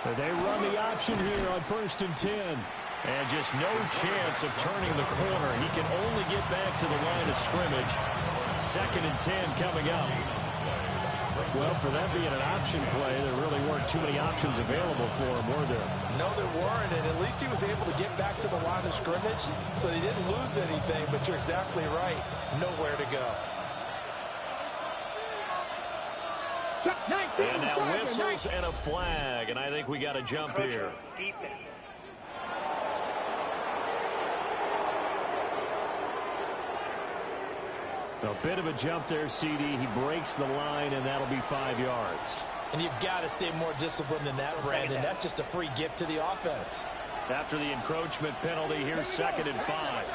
They run the option here on 1st and 10. And just no chance of turning the corner. He can only get back to the line of scrimmage. 2nd and 10 coming up. Well, for that being an option play, there really weren't too many options available for him, were there? No, there weren't, and at least he was able to get back to the line of scrimmage, so he didn't lose anything, but you're exactly right. Nowhere to go. And now whistles and a flag, and I think we got a jump here. A bit of a jump there, CD. He breaks the line, and that'll be 5 yards. And you've got to stay more disciplined than that, Brandon. That's just a free gift to the offense. After the encroachment penalty, here's 2nd and 5.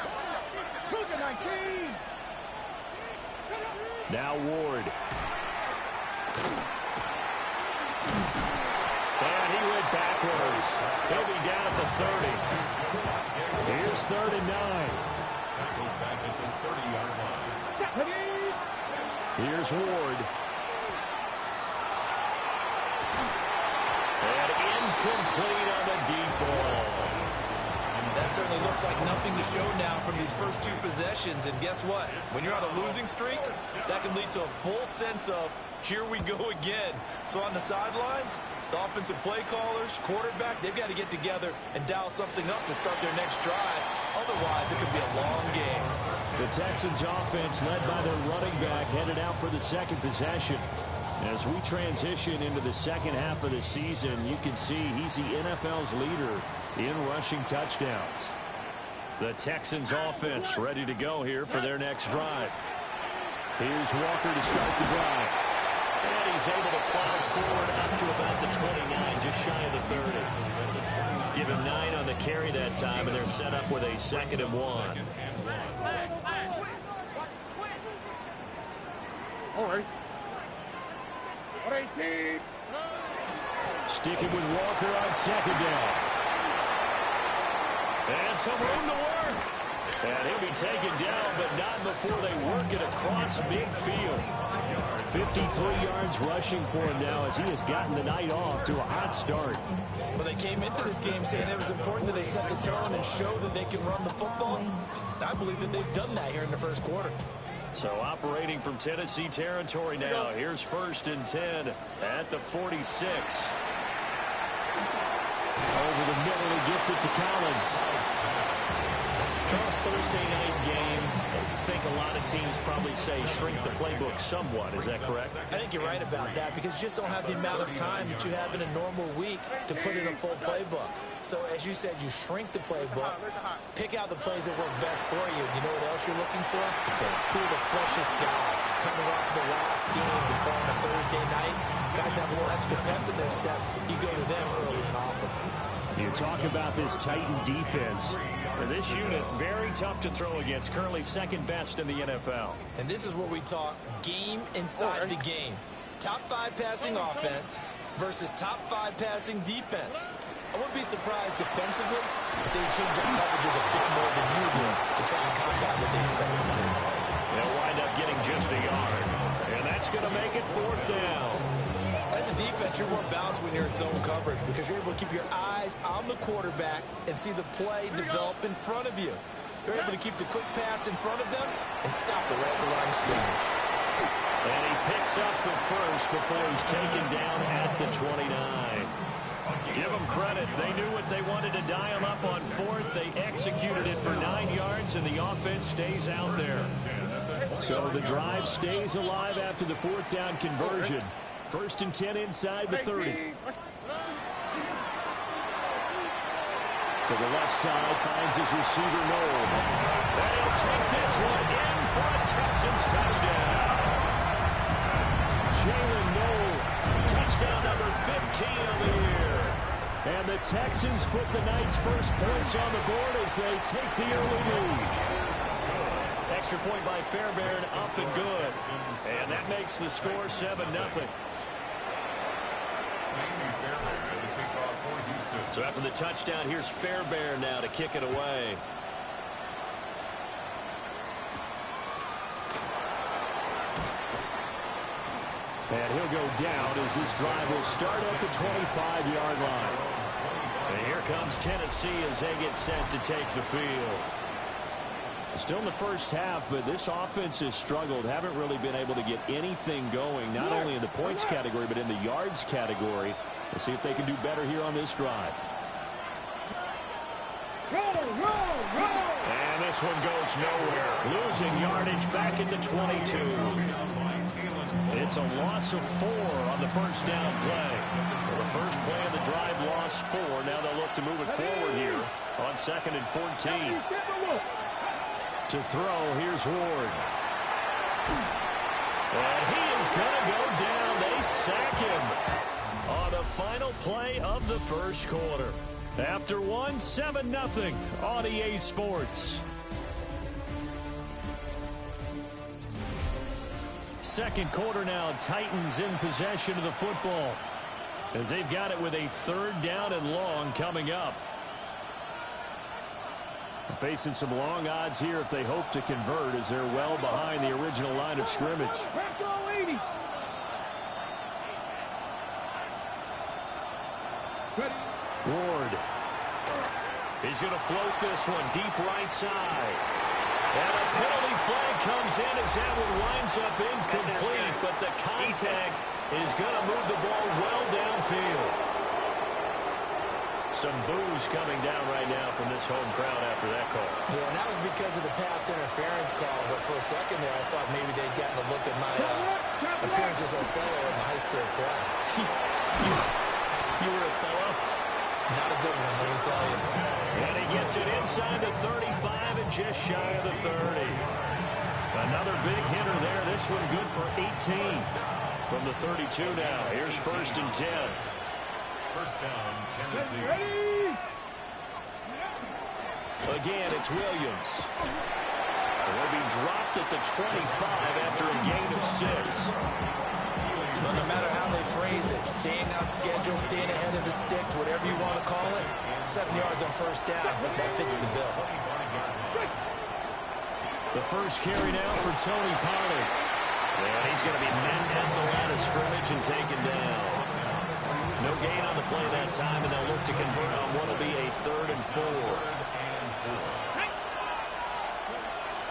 Now Ward. And he went backwards. He'll be down at the 30. Here's 3rd and 9. Tackled back at the 30-yard line. Here's Ward. And incomplete on the deep ball. That certainly looks like nothing to show now from these first 2 possessions. And guess what? When you're on a losing streak, that can lead to a full sense of, here we go again. So on the sidelines, the offensive play callers, quarterback, they've got to get together and dial something up to start their next drive. Otherwise, it could be a long game. The Texans offense led by their running back headed out for the 2nd possession. As we transition into the second half of the season, you can see he's the NFL's leader in rushing touchdowns. The Texans offense ready to go here for their next drive. Here's Walker to start the drive. And he's able to plow forward up to about the 29, just shy of the 30. Give him 9 on the carry that time, and they're set up with a 2nd and 1. All right. 18. Sticking with Walker on 2nd down. And some room to work. And he'll be taken down, but not before they work it across midfield. 53 yards rushing for him now as he has gotten the night off to a hot start. Well, they came into this game saying it was important that they set the tone and show that they can run the football. I believe that they've done that here in the first quarter. So operating from Tennessee territory now. Here's 1st and 10 at the 46. Over the middle, he gets it to Collins. Charles, Thursday night game, I think a lot of teams probably say shrink the playbook somewhat. Is that correct? I think you're right about that because you just don't have the amount of time that you have in a normal week to put in a full playbook. So, as you said, you shrink the playbook, pick out the plays that work best for you. You know what else you're looking for? So, who are the freshest guys? Coming off the last game to play on a Thursday night, guys have a little extra pep in their step. You go to them early and often. You talk about this Titan defense. This unit, very tough to throw against. Currently 2nd best in the NFL. And this is what we talk game inside the game. Top 5 passing offense versus top 5 passing defense. I wouldn't be surprised defensively if they change up coverages a bit more than usual to try and combat what they expect to see. They'll wind up getting just a yard. And that's going to make it 4th down. As a defense, you're more balanced when you're in zone coverage because you're able to keep your eyes on the quarterback and see the play develop in front of you. You're able to keep the quick pass in front of them and stop it right at the line of scrimmage. And he picks up the first before he's taken down at the 29. Give them credit. They knew what they wanted to dial up on 4th. They executed it for 9 yards, and the offense stays out there. So the drive stays alive after the 4th down conversion. 1st and 10 inside the 30. To the left side, finds his receiver, Noel. And he'll take this one in for a Texans touchdown. Jalen Noel, touchdown number 15 on the year. And the Texans put the night's first points on the board as they take the early lead. Extra point by Fairbairn, up and good. And that makes the score 7-0. So after the touchdown, here's Fairbairn now to kick it away. And he'll go down as this drive will start at the 25-yard line. And here comes Tennessee as they get set to take the field. Still in the first half, but this offense has struggled. Haven't really been able to get anything going, not only in the points category, but in the yards category. Let's see if they can do better here on this drive. And this one goes nowhere. Losing yardage back at the 22. It's a loss of 4 on the first down play. Well, the first play of the drive lost 4. Now they'll look to move it forward here on 2nd and 14. To throw, here's Ward. And he is going to go down. They sack him on the final play of the first quarter. After 7-0 on EA Sports. second quarter now. Titans in possession of the football as they've got it with a 3rd down and long coming up. Facing some long odds here if they hope to convert as they're well behind the original line of scrimmage. Ward. He's going to float this one deep right side. And a penalty flag comes in as that one winds up incomplete, but the contact is going to move the ball well downfield. Some boos coming down right now from this home crowd after that call. Yeah, and that was because of the pass interference call, but for a second there, I thought maybe they'd gotten a look at my appearance as Othello in the high school play. You were Othello? Not a good one, let me tell you. And he gets it inside the 35 and just shy of the 30. Another big hitter there. This one good for 18 from the 32 now. Here's 1st and 10. First down, Tennessee. Again, it's Williams. Will be dropped at the 25 after a gain of 6. Well, no matter how they phrase it, staying on schedule, staying ahead of the sticks, whatever you want to call it, 7 yards on 1st down, that fits the bill. The first carry now for Tony Pollard. And he's going to be met at the line of scrimmage and taken down. No gain on the play that time, and they'll look to convert on what will be a 3rd and 4.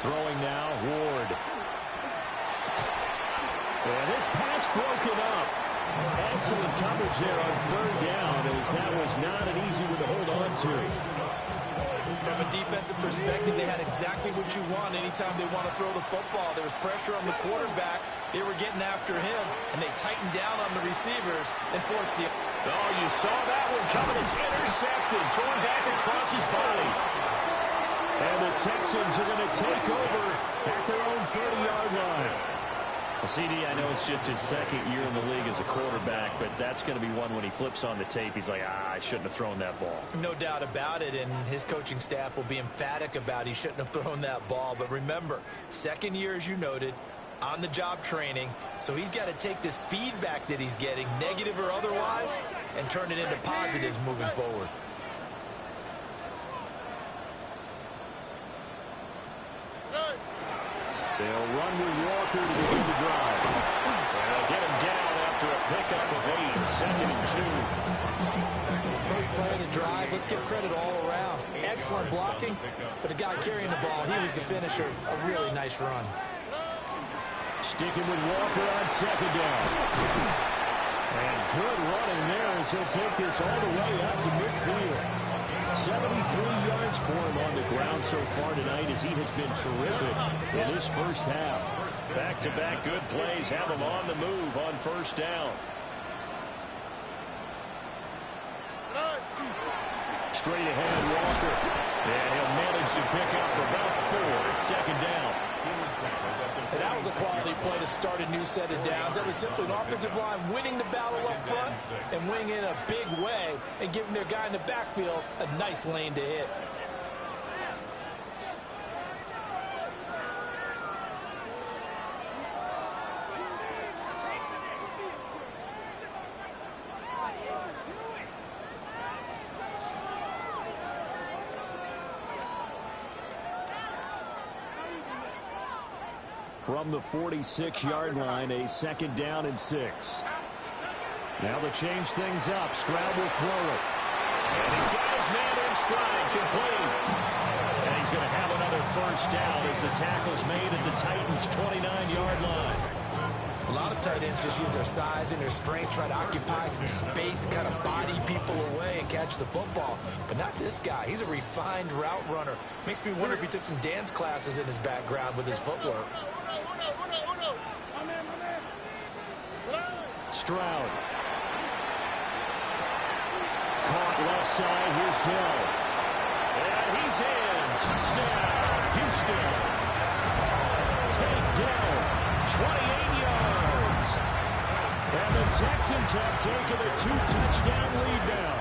Throwing now, Ward. And this pass broken up. Excellent coverage there on 3rd down, as that was not an easy one to hold on to. From a defensive perspective, they had exactly what you want anytime they want to throw the football. There was pressure on the quarterback. They were getting after him, and they tightened down on the receivers and forced the... Oh, you saw that one coming. It's intercepted, thrown back across his body. And the Texans are going to take over at their own 30-yard line. CD, I know it's just his 2nd year in the league as a quarterback, but that's going to be one when he flips on the tape. He's like, I shouldn't have thrown that ball. No doubt about it, and his coaching staff will be emphatic about he shouldn't have thrown that ball. But remember, 2nd year, as you noted, on-the-job training, so he's got to take this feedback that he's getting, negative or otherwise, and turn it into positives moving forward. They'll run with Walker to begin the drive. And they'll get him down after a pickup of 8, 2nd and 2. First play of the drive, let's give credit all around. Excellent blocking, but the guy carrying the ball, he was the finisher. A really nice run. Sticking with Walker on 2nd down. And good running there as he'll take this all the way out to midfield. 73 yards for him on the ground so far tonight as he has been terrific in this first half. Back-to-back good plays have him on the move on 1st down. Straight ahead, Walker. And he'll manage to pick up about 4 at 2nd down. And that was a quality play to start a new set of downs. That was simply an offensive line winning the battle up front and winning in a big way and giving their guy in the backfield a nice lane to hit. From the 46-yard line, a 2nd down and 6. Now to change things up, Stroud will throw it. And he's got his man in stride, complete. And he's going to have another 1st down as the tackle's made at the Titans' 29-yard line. A lot of tight ends just use their size and their strength, try to occupy some space and kind of body people away and catch the football. But not this guy. He's a refined route runner. Makes me wonder if he took some dance classes in his background with his footwork. Stroud. Caught left side. Here's Dell. And he's in. Touchdown, Houston. Take Dell. 28 yards. And the Texans have taken a 2-touchdown lead now.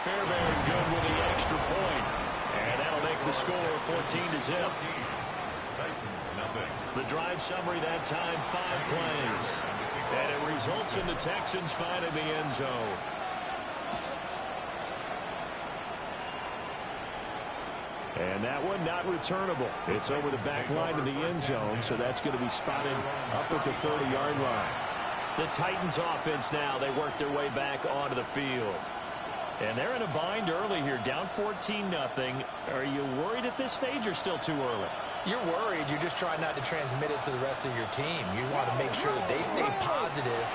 Fairbairn good with the extra point. And that'll make the score 14-0. The drive summary that time, 5 plays. And it results in the Texans finding the end zone. And that one not returnable. It's over the back line of the end zone, so that's going to be spotted up at the 30-yard line. The Titans offense now, they work their way back onto the field. And they're in a bind early here, down 14-0. Are you worried at this stage or still too early? You're worried. You're just trying not to transmit it to the rest of your team. You want to make sure that they stay positive.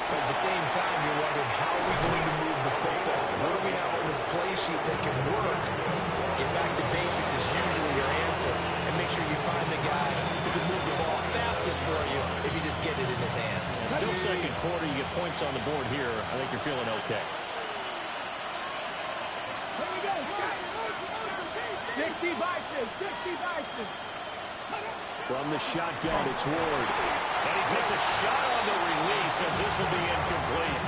But at the same time, you're wondering, how are we going to move the football? What do we have on this play sheet that can work? Get back to basics is usually your answer. And make sure you find the guy who can move the ball fastest for you if you just get it in his hands. Still second quarter. You get points on the board here. I think you're feeling okay. 60 boxes, 60 boxes. From the shotgun, it's Ward. And he takes a shot on the release as this will be incomplete.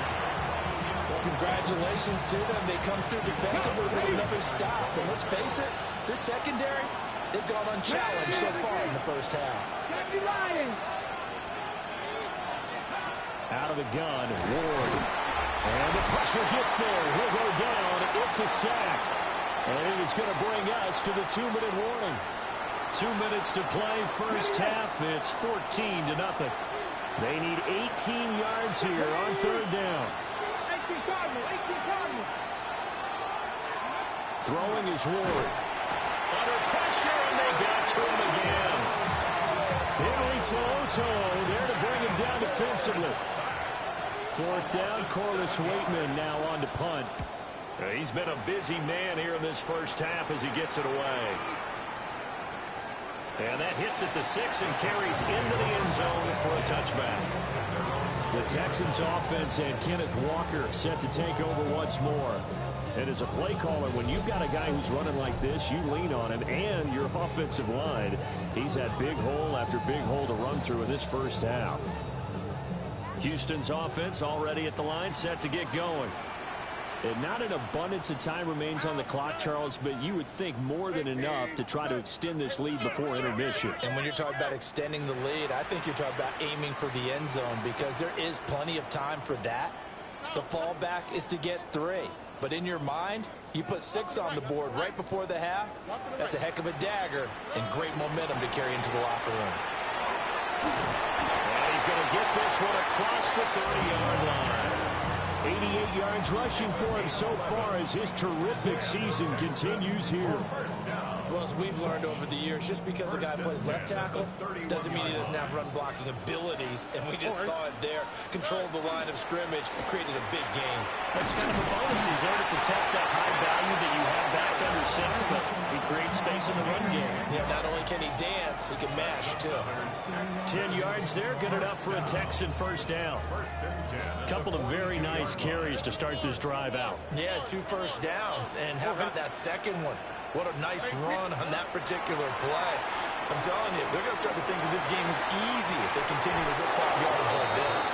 Well, congratulations to them. They come through defensively with another stop. And let's face it, this secondary, they've gone unchallenged so far in the first half. Out of the gun, Ward. And the pressure gets there. He'll go down. It's a sack. And it is going to bring us to the 2-minute warning. 2 minutes to play, first half. It's 14-0. They need 18 yards here on third down. Throwing is Ward. Under pressure, and they got to him again. Henry Toto there to bring him down defensively. Fourth down, Corliss Waitman now on to punt. He's been a busy man here in this first half as he gets it away. And that hits at the 6 and carries into the end zone for a touchback. The Texans offense and Kenneth Walker set to take over once more. And as a play caller, when you've got a guy who's running like this, you lean on him and your offensive line. He's had big hole after big hole to run through in this first half. Houston's offense already at the line, set to get going. And not an abundance of time remains on the clock, Charles, but you would think more than enough to try to extend this lead before intermission. And when you're talking about extending the lead, I think you're talking about aiming for the end zone because there is plenty of time for that. The fallback is to get 3. But in your mind, you put 6 on the board right before the half. That's a heck of a dagger and great momentum to carry into the locker room. And he's going to get this one across the 30-yard line. 88 yards rushing for him so far as his terrific season continues here. Well, as we've learned over the years, just because a guy plays left tackle doesn't mean he doesn't have run blocking abilities, and we just saw it there. Controlled the line of scrimmage, created a big gain. That's kind of a bonus. He's there to protect that high value that you have back under center, but he creates space in the run game. Yeah, not only can he dance, he can mash, too. 10 yards there, good enough for a Texan first down. Couple of very nice carries to start this drive out. Yeah, 2 first downs, and how about that second one? What a nice run on that particular play. I'm telling you, they're going to start to think that this game is easy if they continue to rip off yards like this.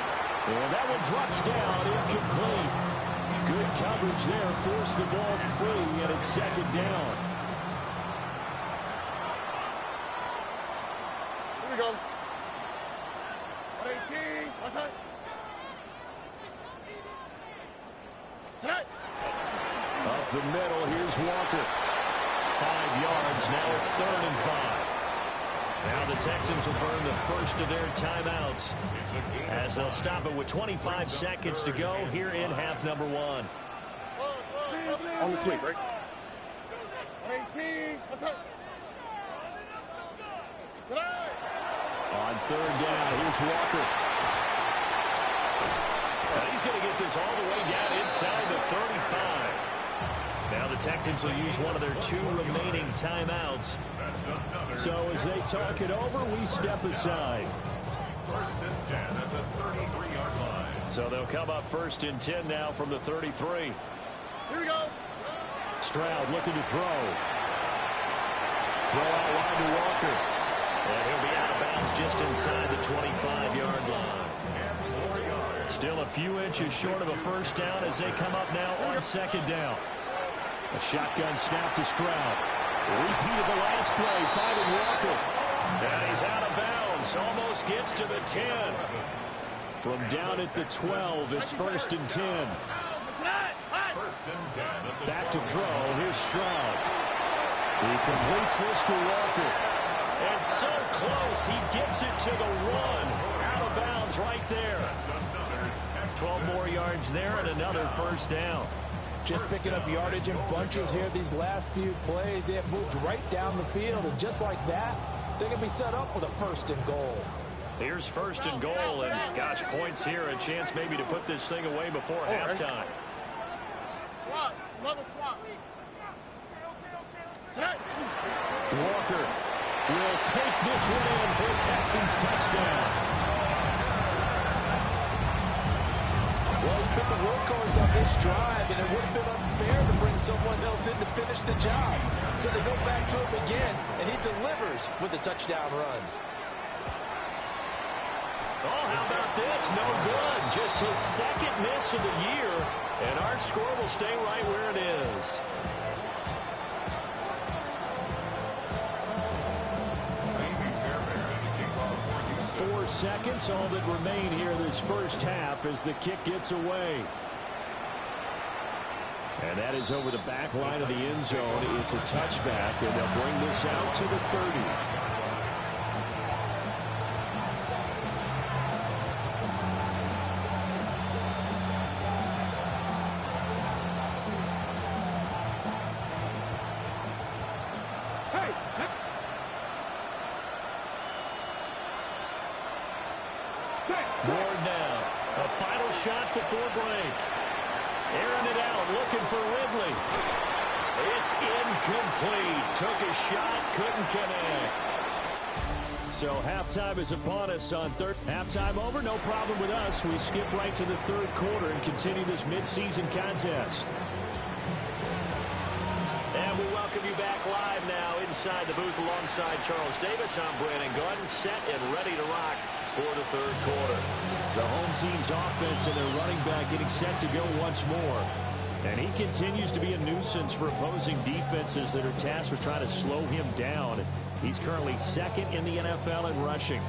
And that one drops down, incomplete. Good coverage there, forced the ball free, and it's second down. Here we go. 118, what's that? Up the middle, here's Walker. 5 yards, now it's 3rd and 5. Now the Texans will burn the first of their timeouts as they'll stop it with 25 seconds to go here in half number 1. On the quick, right? 18, what's up? On third down, here's Walker. Now he's going to get this all the way down inside the 35. Now the Texans will use one of their 2 remaining timeouts. So as they talk it over, we step aside. 1st and 10 at the 33-yard line. So they'll come up 1st and 10 now from the 33. Here we go. Stroud looking to throw. Throw out wide to Walker. And he'll be out of bounds just inside the 25-yard line. Still a few inches short of a first down as they come up now on 2nd down. A shotgun snap to Stroud. Repeat of the last play, finding Walker. And he's out of bounds. Almost gets to the 10. From down at the 12, it's 1st and 10. Back to throw. Here's Stroud. He completes this to Walker. And so close. He gets it to the 1. Out of bounds right there. 12 more yards there and another 1st down. Just picking up yardage in bunches here these last few plays. They have moved right down the field, and just like that, they can be set up with a 1st and goal. Here's 1st and goal, and gosh, points here. A chance maybe to put this thing away before halftime. Walker will take this one in for a Texans touchdown. Well, he's been the workhorse on this drive, and it would have been unfair to bring someone else in to finish the job. So they go back to him again, and he delivers with a touchdown run. Oh, how about this? No good. Just his 2nd miss of the year, and our score will stay right where it is. 4 seconds, all that remain here this first half as the kick gets away. And that is over the back line of the end zone. It's a touchback, and they'll bring this out to the 30. Ward now. A final shot before break. Airing it out, looking for Ridley. It's incomplete. Took a shot, couldn't connect. So halftime is upon us on third. Halftime over, no problem with us. We skip right to the 3rd quarter and continue this midseason contest. And we welcome you back live now inside the booth alongside Charles Davis. I'm Brandon Gordon, set and ready to rock for the 3rd quarter. The home team's offense and their running back getting set to go once more. And he continues to be a nuisance for opposing defenses that are tasked with trying to slow him down. He's currently 2nd in the NFL in rushing.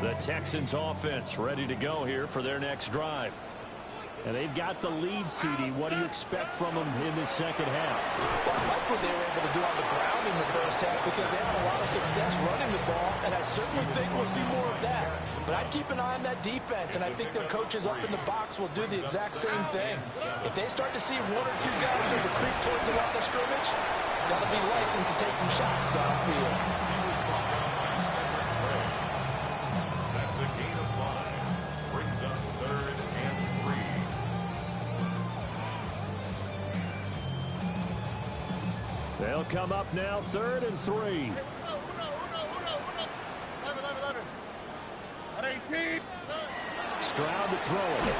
The Texans offense ready to go here for their next drive. And they've got the lead, CD. What do you expect from them in this second half? Well, I like what they were able to do on the ground in the first half because they had a lot of success running the ball, and I certainly think we'll see more of that. But I'd keep an eye on that defense, and I think their coaches up in the box will do the exact same thing. If they start to see 1 or 2 guys start to creep towards the line of scrimmage, that'll be licensed to take some shots downfield. That's a gain of 5. Brings up 3rd and 3. They'll come up now 3rd and 3. Stroud to throw it.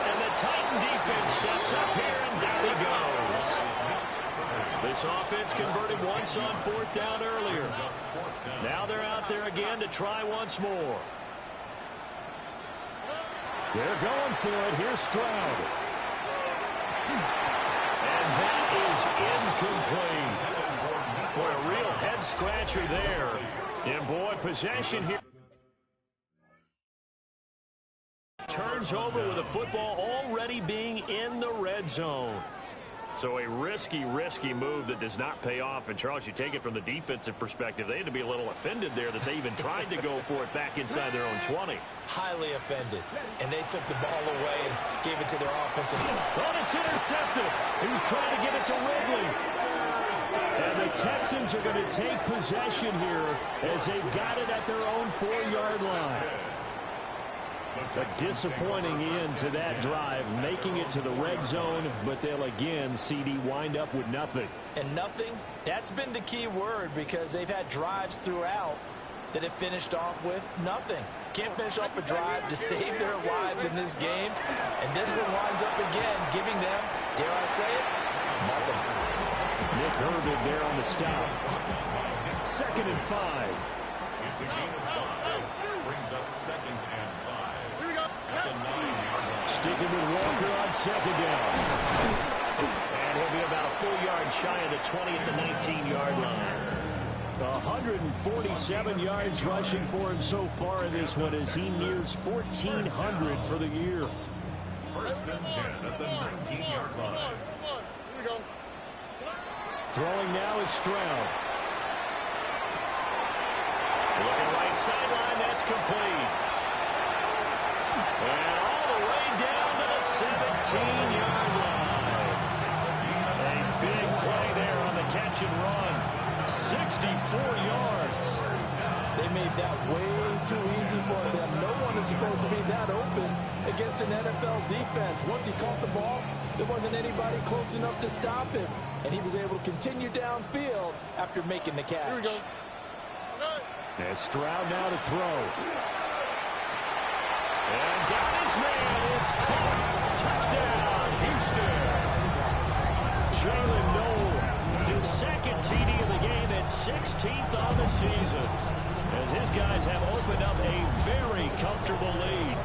And the Titan defense steps up here, and down he goes. This offense converted once on 4th down earlier. Now they're out there again to try once more. They're going for it. Here's Stroud. And that is incomplete. Boy, a real head-scratcher there. And, boy, possession here. Turns over with a football already being in the red zone. So a risky move that does not pay off. And, Charles, you take it from the defensive perspective. They had to be a little offended there that they even tried to go for it back inside their own 20. Highly offended. And they took the ball away and gave it to their offensive. Well, it's intercepted. He was trying to get it to Ridley. And the Texans are going to take possession here as they've got it at their own 4-yard line. A disappointing end to that drive, making it to the red zone, but they'll again, CD, wind up with nothing. And nothing, that's been the key word because they've had drives throughout that have finished off with nothing. Can't finish off a drive to save their lives in this game. And this one winds up again, giving them, dare I say it, nothing. Nick Herbig there on the stop. 2nd and 5. It's a gain of 5. Brings up 2nd and 5. At the 9-yard line. Sticking with Walker on 2nd down. And he'll be about a full yard shy of the 20 at the 19-yard line. 147 yards rushing for him so far in this one as he nears 1,400 for the year. First and 10 at the 19-yard line. Here we go. Throwing now is Stroud. Looking right sideline, that's complete. And all the way down to the 17-yard line. A big play there on the catch and run. 64 yards. They made that way too easy for them. No one is supposed to be that open against an NFL defense. Once he caught the ball, there wasn't anybody close enough to stop him. And he was able to continue downfield after making the catch. Here we go. And Stroud now to throw. And got his man. It's caught. Touchdown, Houston. Jalen Noel, his second TD of the game at 16th on the season, as his guys have opened up a very comfortable lead.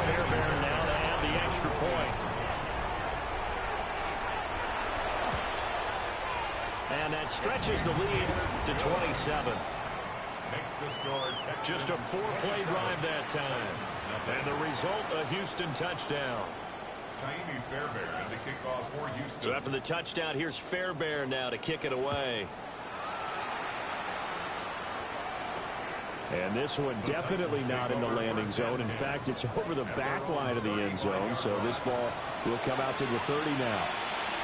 Fairbairn now to add the extra point. And that stretches the lead to 27. Makes the score Just a 4-play drive that time. And the result, a Houston touchdown. Kaimi Fairbairn to kick off for Houston. So after the touchdown, here's Fairbairn now to kick it away. And this one definitely not in the landing zone. In fact, it's over the back line of the end zone. So this ball will come out to the 30 now.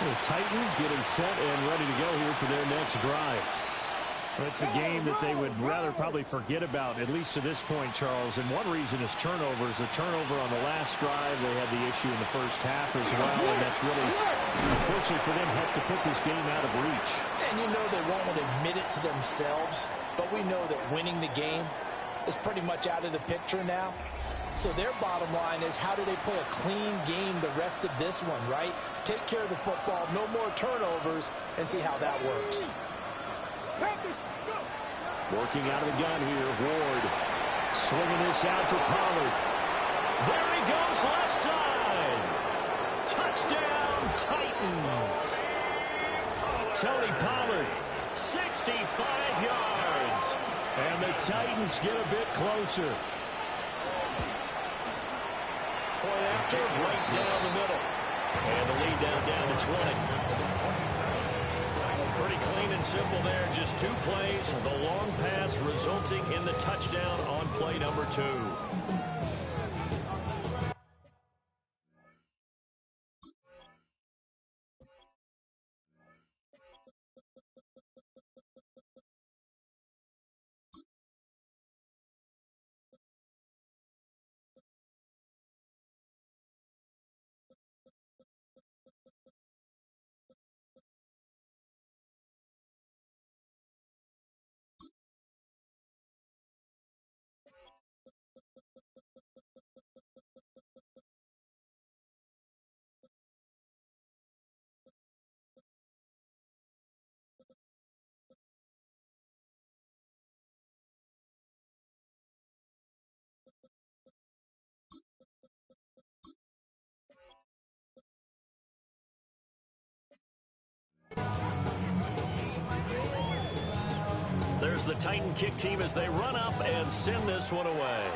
The Titans getting set and ready to go here for their next drive. It's a game that they would rather probably forget about, at least to this point, Charles. And one reason is turnovers. A turnover on the last drive. They had the issue in the first half as well. And that's really, unfortunately for them, helped to put this game out of reach. And you know they won't admit it to themselves, but we know that winning the game is pretty much out of the picture now. So their bottom line is, how do they play a clean game the rest of this one, right? Take care of the football, no more turnovers, and see how that works. Working out of the gun here, Ward swinging this out for Pollard. There he goes, left side. Touchdown, Titans. Tony Pollard, 65 yards. And the Titans get a bit closer. Point after, right down the middle. And the lead down to 20. Pretty clean and simple there. Just 2 plays. The long pass resulting in the touchdown on play number 2. There's the Titan kick team as they run up and send this one away.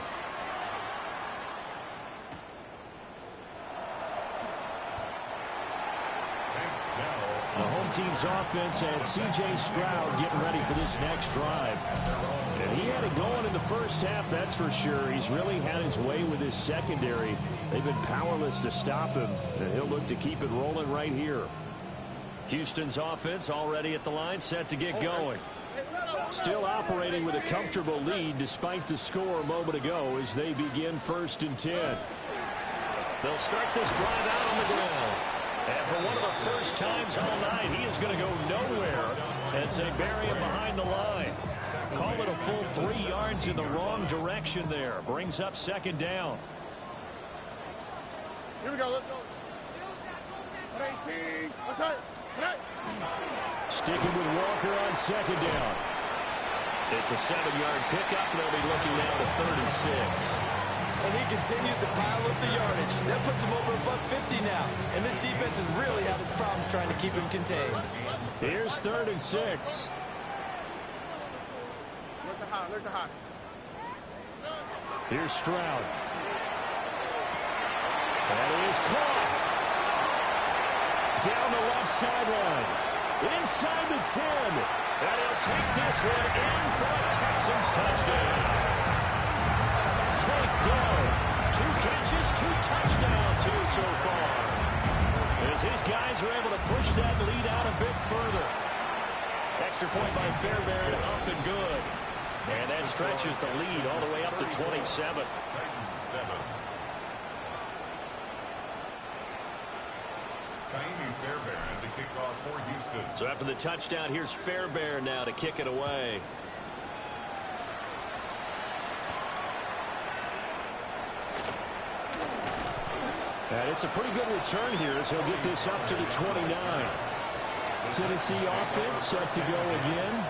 The home team's offense and C.J. Stroud getting ready for this next drive. And he had it going in the first half, that's for sure. He's really had his way with his secondary. They've been powerless to stop him, and he'll look to keep it rolling right here. Houston's offense already at the line, set to get going. Still operating with a comfortable lead despite the score a moment ago as they begin 1st and 10. They'll start this drive out on the ground. And for one of the first times all night, he is going to go nowhere as they bury him behind the line. Call it a full 3 yards in the wrong direction there. Brings up 2nd down. Here we go, let's go. 18. Outside. Sticking with Walker on 2nd down. It's a 7-yard pickup. They'll be looking now to 3rd and 6. And he continues to pile up the yardage. That puts him over $150 now. And this defense has really had its problems trying to keep him contained. Here's 3rd and 6. Here's Stroud. That is caught. Down the left sideline. Inside the 10. And he'll take this one in for a Texans touchdown. Takedown. 2 catches, 2 touchdowns here so far. As his guys are able to push that lead out a bit further. Extra point by Fairbairn, up and good. And that stretches the lead all the way up to 27. Fairbairn to kick off for Houston. So after the touchdown, here's Fairbairn now to kick it away. And it's a pretty good return here as he'll get this up to the 29. Tennessee offense set to go again.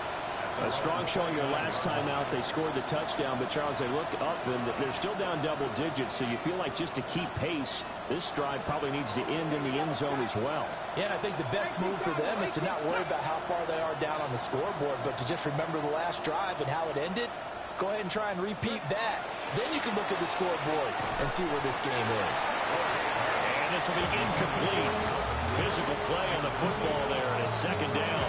A strong showing their last time out. They scored the touchdown, but Charles, they look up and they're still down double digits, so you feel like just to keep pace, this drive probably needs to end in the end zone as well. Yeah, and I think the best move for them is to not worry about how far they are down on the scoreboard, but to just remember the last drive and how it ended. Go ahead and try and repeat that. Then you can look at the scoreboard and see where this game is. And this will be incomplete. Physical play on the football there, and it's 2nd down.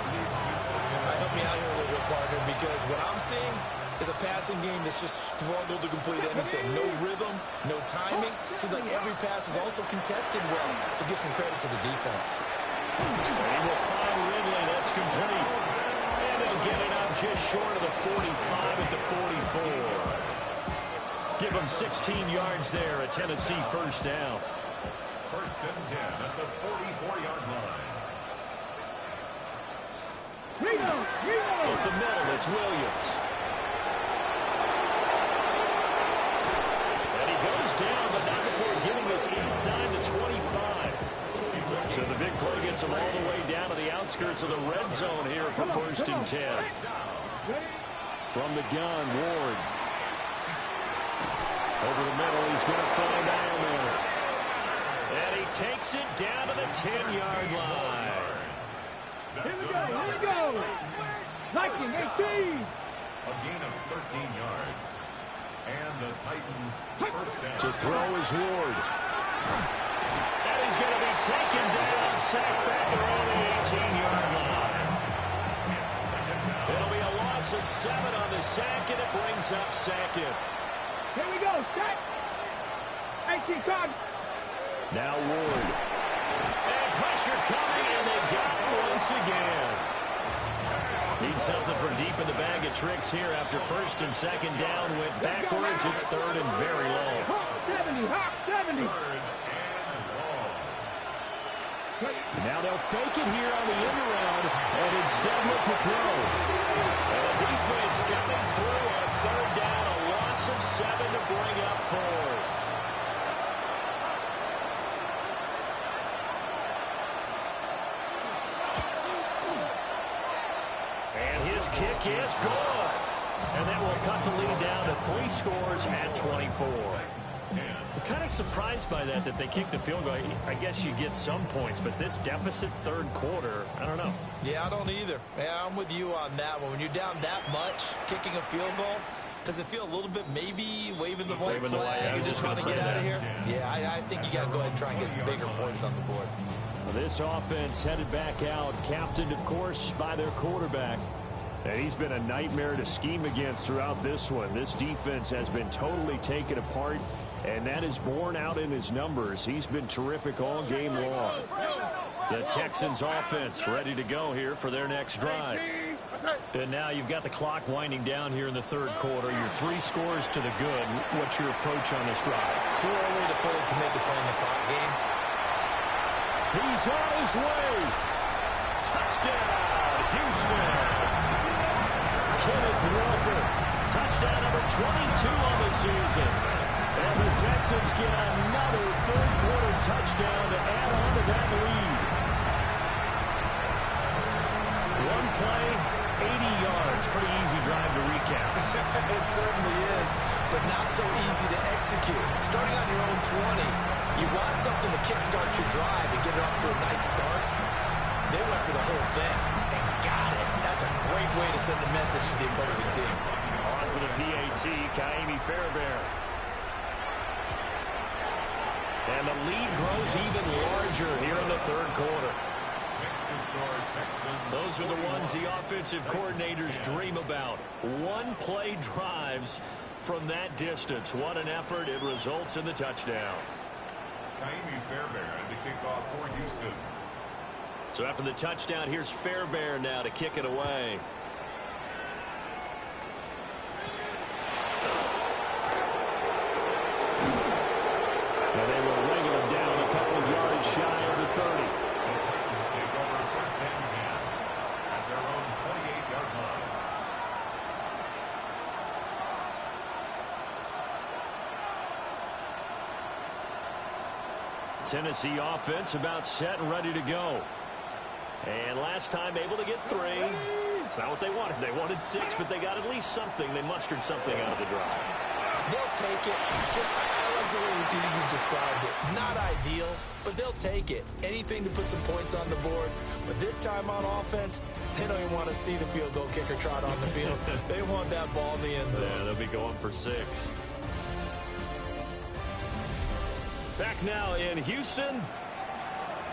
Help me out here a little bit, partner, because what I'm seeing is a passing game that's just struggled to complete anything. No rhythm, no timing. Seems like every pass is also contested well, so give some credit to the defense. And he will find Ridley. That's complete. And they'll get it up just short of the 45 at the 44. Give them 16 yards there, a Tennessee 1st down. 1st and 10 at the 44-yard line. Up the middle, it's Williams. And he goes down, but not before getting this inside the 25. So the big play gets him all the way down to the outskirts of the red zone here for 1st and 10. From the gun, Ward. Over the middle, he's going to find Allen. And he takes it down to the 10-yard line. Here we go. Liking 18. A gain of 13 yards. And the Titans 1st down. To throw is Ward. And he's going to be taken down, sacked back around the 18-yard line. It'll be a loss of 7 on the sack, and it brings up 2nd. Here we go, sack. 18 comes. Now Ward. And pressure coming, and they got it once again. Need something from deep in the bag of tricks here after 1st and 2nd down. Went backwards. It's 3rd and very low. 70. Now they'll fake it here on the end around and instead look to throw. And the defense coming through on 3rd down. A loss of 7 to bring up 4th. Kick is good. And that will cut the lead down to 3 scores at 24. I'm kind of surprised by that they kicked the field goal. I guess you get some points, but this deficit 3rd quarter, I don't know. Yeah, I don't either. Yeah, I'm with you on that one. When you're down that much, kicking a field goal, does it feel a little bit maybe waving the white flag? You just want to get out of here? Yeah, I think you got to go ahead and try and get some bigger points on the board. Well, this offense headed back out, captained, of course, by their quarterback. And he's been a nightmare to scheme against throughout this one. This defense has been totally taken apart, and that is borne out in his numbers. He's been terrific all game long. The Texans offense ready to go here for their next drive. And now you've got the clock winding down here in the 3rd quarter. Your 3 scores to the good. What's your approach on this drive? Too early to fully commit to playing the clock game. He's on his way. Touchdown, Houston. Kenneth Walker, touchdown number 22 on the season. And the Texans get another 3rd quarter touchdown to add on to that lead. One play, yards. Pretty easy drive to recap. It certainly is, but not so easy to execute. Starting on your own 20, you want something to kickstart your drive and get it off to a nice start. They went for the whole thing and got it. That's a great way to send a message to the opposing team. On for the PAT, Kaimi Fairbairn. And the lead grows even larger here in the third quarter. Those are the ones the offensive coordinators dream about. One-play drives from that distance. What an effort. It results in the touchdown. Kaimi Fairbairn to kick off for Houston. So after the touchdown, here's Fairbairn now to kick it away. And they will ring him down a couple of yards shy of the 30. The Titans take over first and 10 at their own 28-yard line. Tennessee offense about set and ready to go. And last time able to get 3. It's not what they wanted. They wanted 6, but they got at least something. They mustered something out of the drive. They'll take it. I like the way you described it. Not ideal, but they'll take it. Anything to put some points on the board. But this time on offense, they don't even want to see the field goal kicker trot on the field. They want that ball in the end zone. Yeah, they'll be going for 6. Back now in Houston.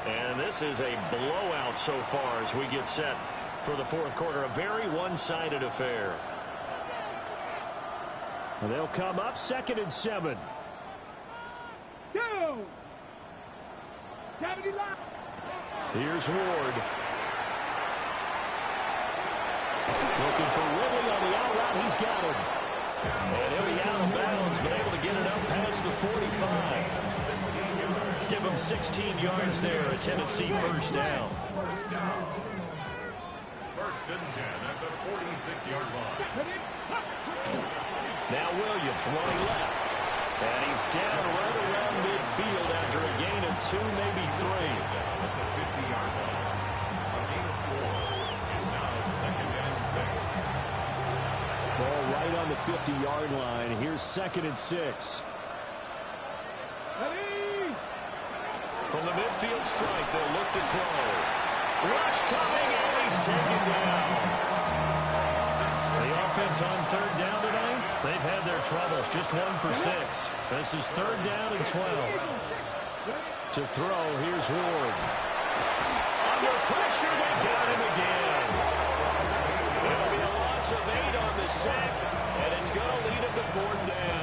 And this is a blowout so far as we get set for the fourth quarter. A very one-sided affair. And they'll come up 2nd and 7. Go! Here's Ward. Looking for Ridley on the out route. He's got him. And he'll be out of bounds, but able to get it up past the 45. Give him 16 yards there, a Tennessee first down. First and 10 at the 46-yard line. Now Williams running left. And he's down right around midfield after a gain of 2, maybe 3. At the 50-yard line. A gain of 4. It's now 2nd and 6. Ball right on the 50-yard line. Here's 2nd and 6. From the midfield strike, they'll look to throw. Rush coming, and he's taken down. The offense on 3rd down today, they've had their troubles. Just 1 for 6. This is 3rd down and 12. To throw, here's Ward. Under pressure, they got him again. It'll be a loss of 8 on the sack, and it's going to lead him to 4th down.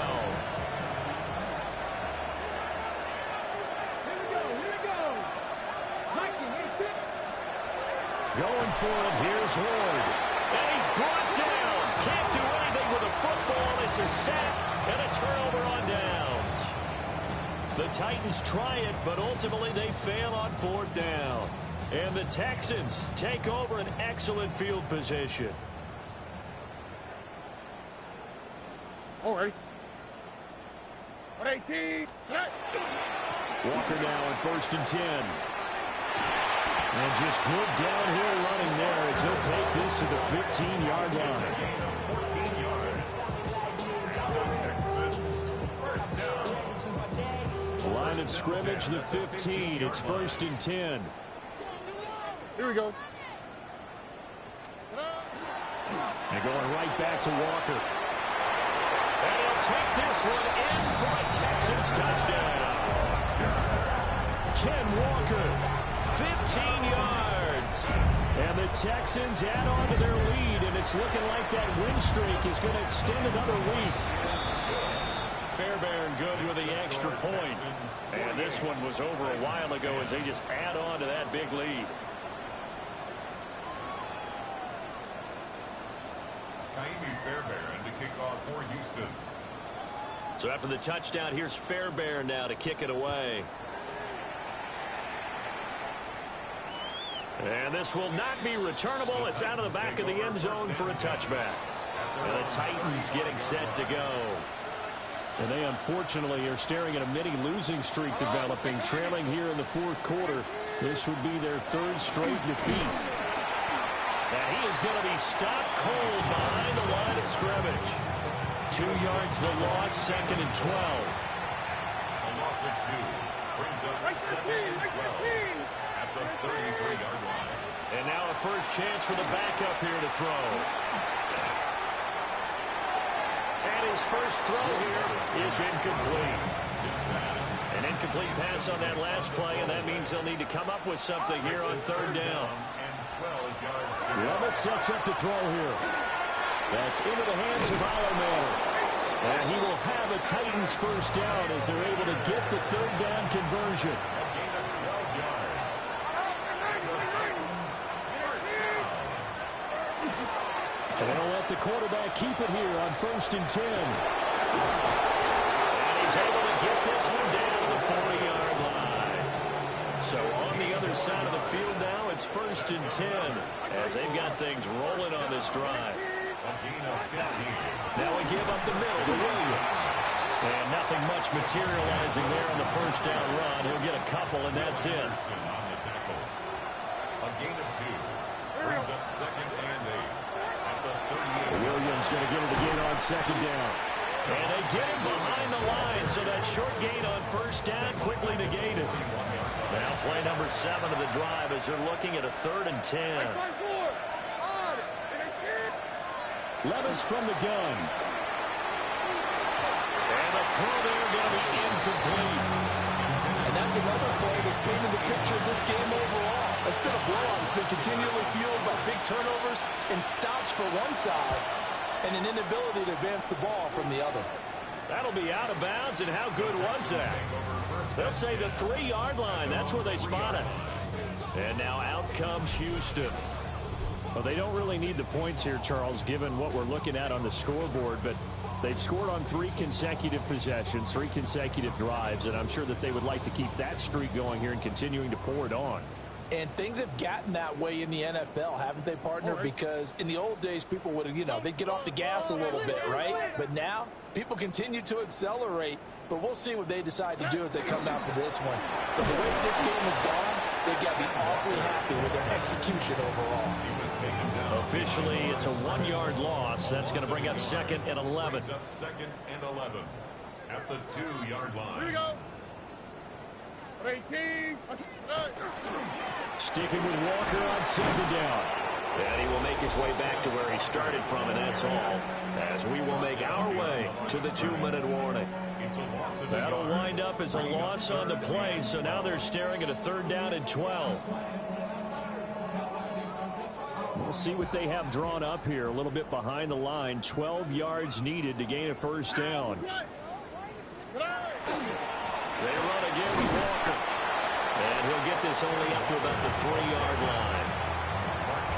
Going for it, here's Ward. And he's brought down. Can't do anything with a football. It's a sack and a turnover on downs. The Titans try it, but ultimately they fail on 4th down. And the Texans take over an excellent field position. All right. 118. Walker now in 1st and 10. And just good downhill running there as he'll take this to the 15-yard line. Gain of 14 yards. Texans first down. Line of scrimmage, the 15. It's 1st and 10. Here we go. And going right back to Walker. And he'll take this one in for a Texans touchdown. Ken Walker. 15 yards. And the Texans add on to their lead, and it's looking like that win streak is going to extend another week. Fairbairn good with the extra point. And this one was over a while ago as they just add on to that big lead. Kaimi Fairbairn to kick off for Houston. So after the touchdown, here's Fairbairn now to kick it away. And this will not be returnable. It's out of the back of the end zone for a touchback. And the Titans getting set to go. And they unfortunately are staring at a mini losing streak developing, trailing here in the 4th quarter. This would be their 3rd straight defeat. And he is going to be stopped cold behind the line of scrimmage. 2 yards the loss, 2nd and 12. A loss of 2 brings up 2nd and 12 at the 33-yard line. And now a first chance for the backup here to throw. And his first throw here is incomplete. An incomplete pass on that last play, and that means they'll need to come up with something here on 3rd down. Levis sets up to throw here. That's into the hands of Allen. And he will have a Titans first down as they're able to get the 3rd down conversion. And they'll let the quarterback keep it here on 1st and 10. And he's able to get this one down to the 40-yard line. So on the other side of the field now, it's 1st and 10 as they've got things rolling on this drive. Now we give up the middle to Williams. And nothing much materializing there on the first down run. He'll get a couple, and that's it. A gain of 2 brings up 2nd and 8. Williams going to get it again on 2nd down. And they get him behind the line, so that short gain on first down quickly negated. Now play number 7 of the drive as they're looking at a 3rd and 10. Levis from the gun. And the throw there going to be incomplete. And that's another play that's painted the picture of this game overall. It's been a blowout. It's been continually fueled by big turnovers and stops for one side and an inability to advance the ball from the other. That'll be out of bounds, and how good was that? They'll say the 3-yard line. That's where they spot it. And now out comes Houston. Well, they don't really need the points here, Charles, given what we're looking at on the scoreboard, but they've scored on 3 consecutive possessions, 3 consecutive drives, and I'm sure that they would like to keep that streak going here and continuing to pour it on. And things have gotten that way in the NFL, haven't they, partner? Because in the old days, people would, they'd get off the gas a little bit, right? But now, people continue to accelerate. But we'll see what they decide to do as they come out for this one. But the way this game has gone, they've got to be awfully happy with their execution overall. Officially, it's a 1-yard loss. That's going to bring up 2nd and 11. 2nd and 11 at the 2-yard line. Here we go. 18. Sticking with Walker on 2nd down. And he will make his way back to where he started from, and that's all. As we will make our way to the 2-minute warning. That'll wind up as a loss on the play, so now they're staring at a 3rd down and 12. We'll see what they have drawn up here. A little bit behind the line. 12 yards needed to gain a first down. They run again with Walker. And he'll get this only up to about the 3-yard line.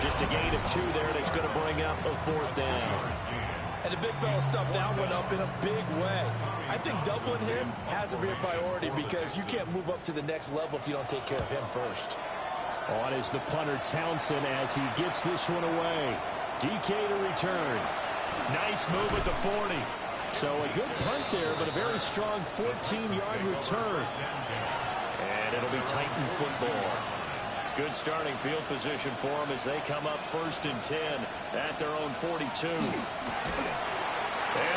Just a gain of 2 there, and it's going to bring up a 4th down. And the big fella stuffed that one up in a big way. I think doubling him has to be a priority because you can't move up to the next level if you don't take care of him first. On is the punter Townsend as he gets this one away. DK to return. Nice move at the 40. So a good punt there, but a very strong 14-yard return. And it'll be Titan football. Good starting field position for them as they come up 1st and 10 at their own 42. And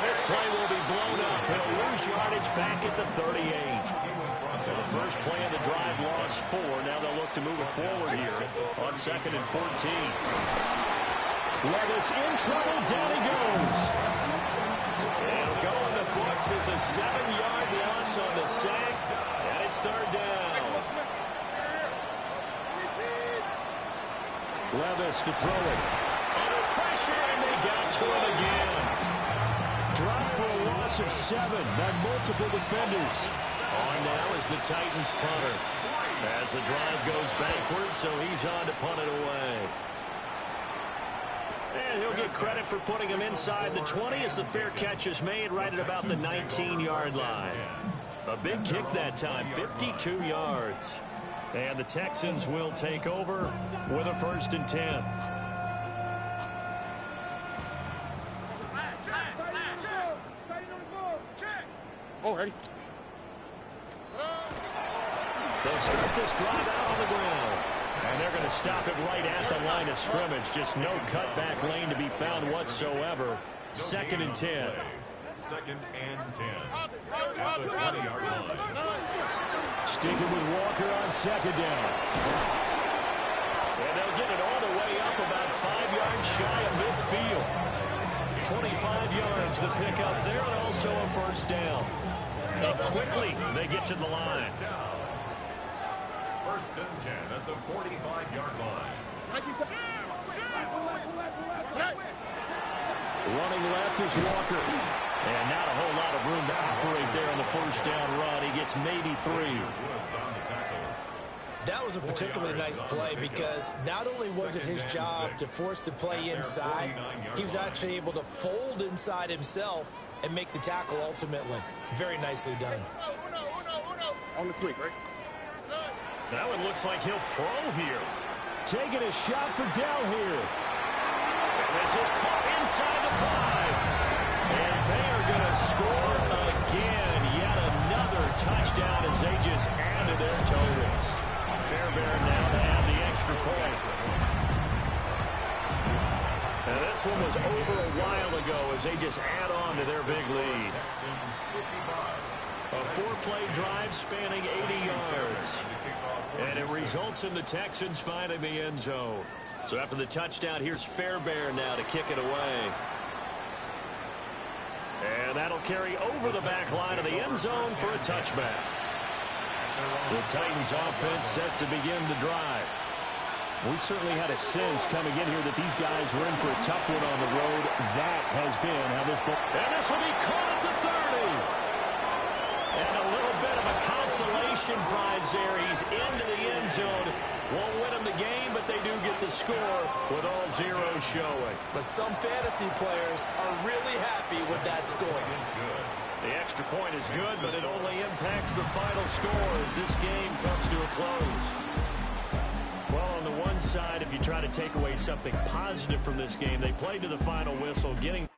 this play will be blown up. He'll lose yardage back at the 38. Well, the first play of the drive lost 4. Now they'll look to move it forward here on 2nd and 14. Levis in trouble. Down he goes. And it'll go in the books as a 7-yard loss on the sack. And it's 3rd down. Levis to throw it. Under pressure, and they got to him again. Dropped for a loss of 7 by multiple defenders. On now is the Titans punter. As the drive goes backwards, so he's on to punt it away. And he'll get credit for putting him inside the 20 as the fair catch is made right at about the 19-yard line. A big kick that time, 52 yards. And the Texans will take over with a 1st and 10. Oh, ready. They'll start this drive out on the ground. And they're going to stop it right at the line of scrimmage. Just no cutback lane to be found whatsoever. 2nd and 10. 2nd and 10. At the 20-yard line. Sticking with Walker on 2nd down. And they'll get it all the way up about 5 yards shy of midfield. 25 yards the pick up there, and also a first down. And quickly they get to the line. 1st and 10 at the 45-yard line. Running left is Walker. And not a whole lot of room to operate there on the first down run. He gets maybe 3. That was a particularly nice play because not only was it his job to force the play inside, he was actually able to fold inside himself and make the tackle ultimately. Very nicely done. On the quick, right? Now it looks like he'll throw here. Taking a shot for Dell here. And this is caught inside the 5. And they are going to score again. Yet another touchdown as they just add to their totals. Fairbairn now to add the extra point. And this one was over a while ago as they just add on to their big lead. A 4-play drive spanning 80 yards. And it results in the Texans finding the end zone. So after the touchdown, here's Fairbairn now to kick it away. And that'll carry over the back line of the end zone for a touchback. The Titans offense set to begin the drive. We certainly had a sense coming in here that these guys were in for a tough one on the road. That has been how this ball... And this will be caught at the 30. And a little bit of a consolation prize there. He's into the end zone. Won't win them the game, but they do get the score with all zeros showing. But some fantasy players are really happy with that score. The extra point is good, but it only impacts the final score as this game comes to a close. Well, on the one side, if you try to take away something positive from this game, they played to the final whistle, getting...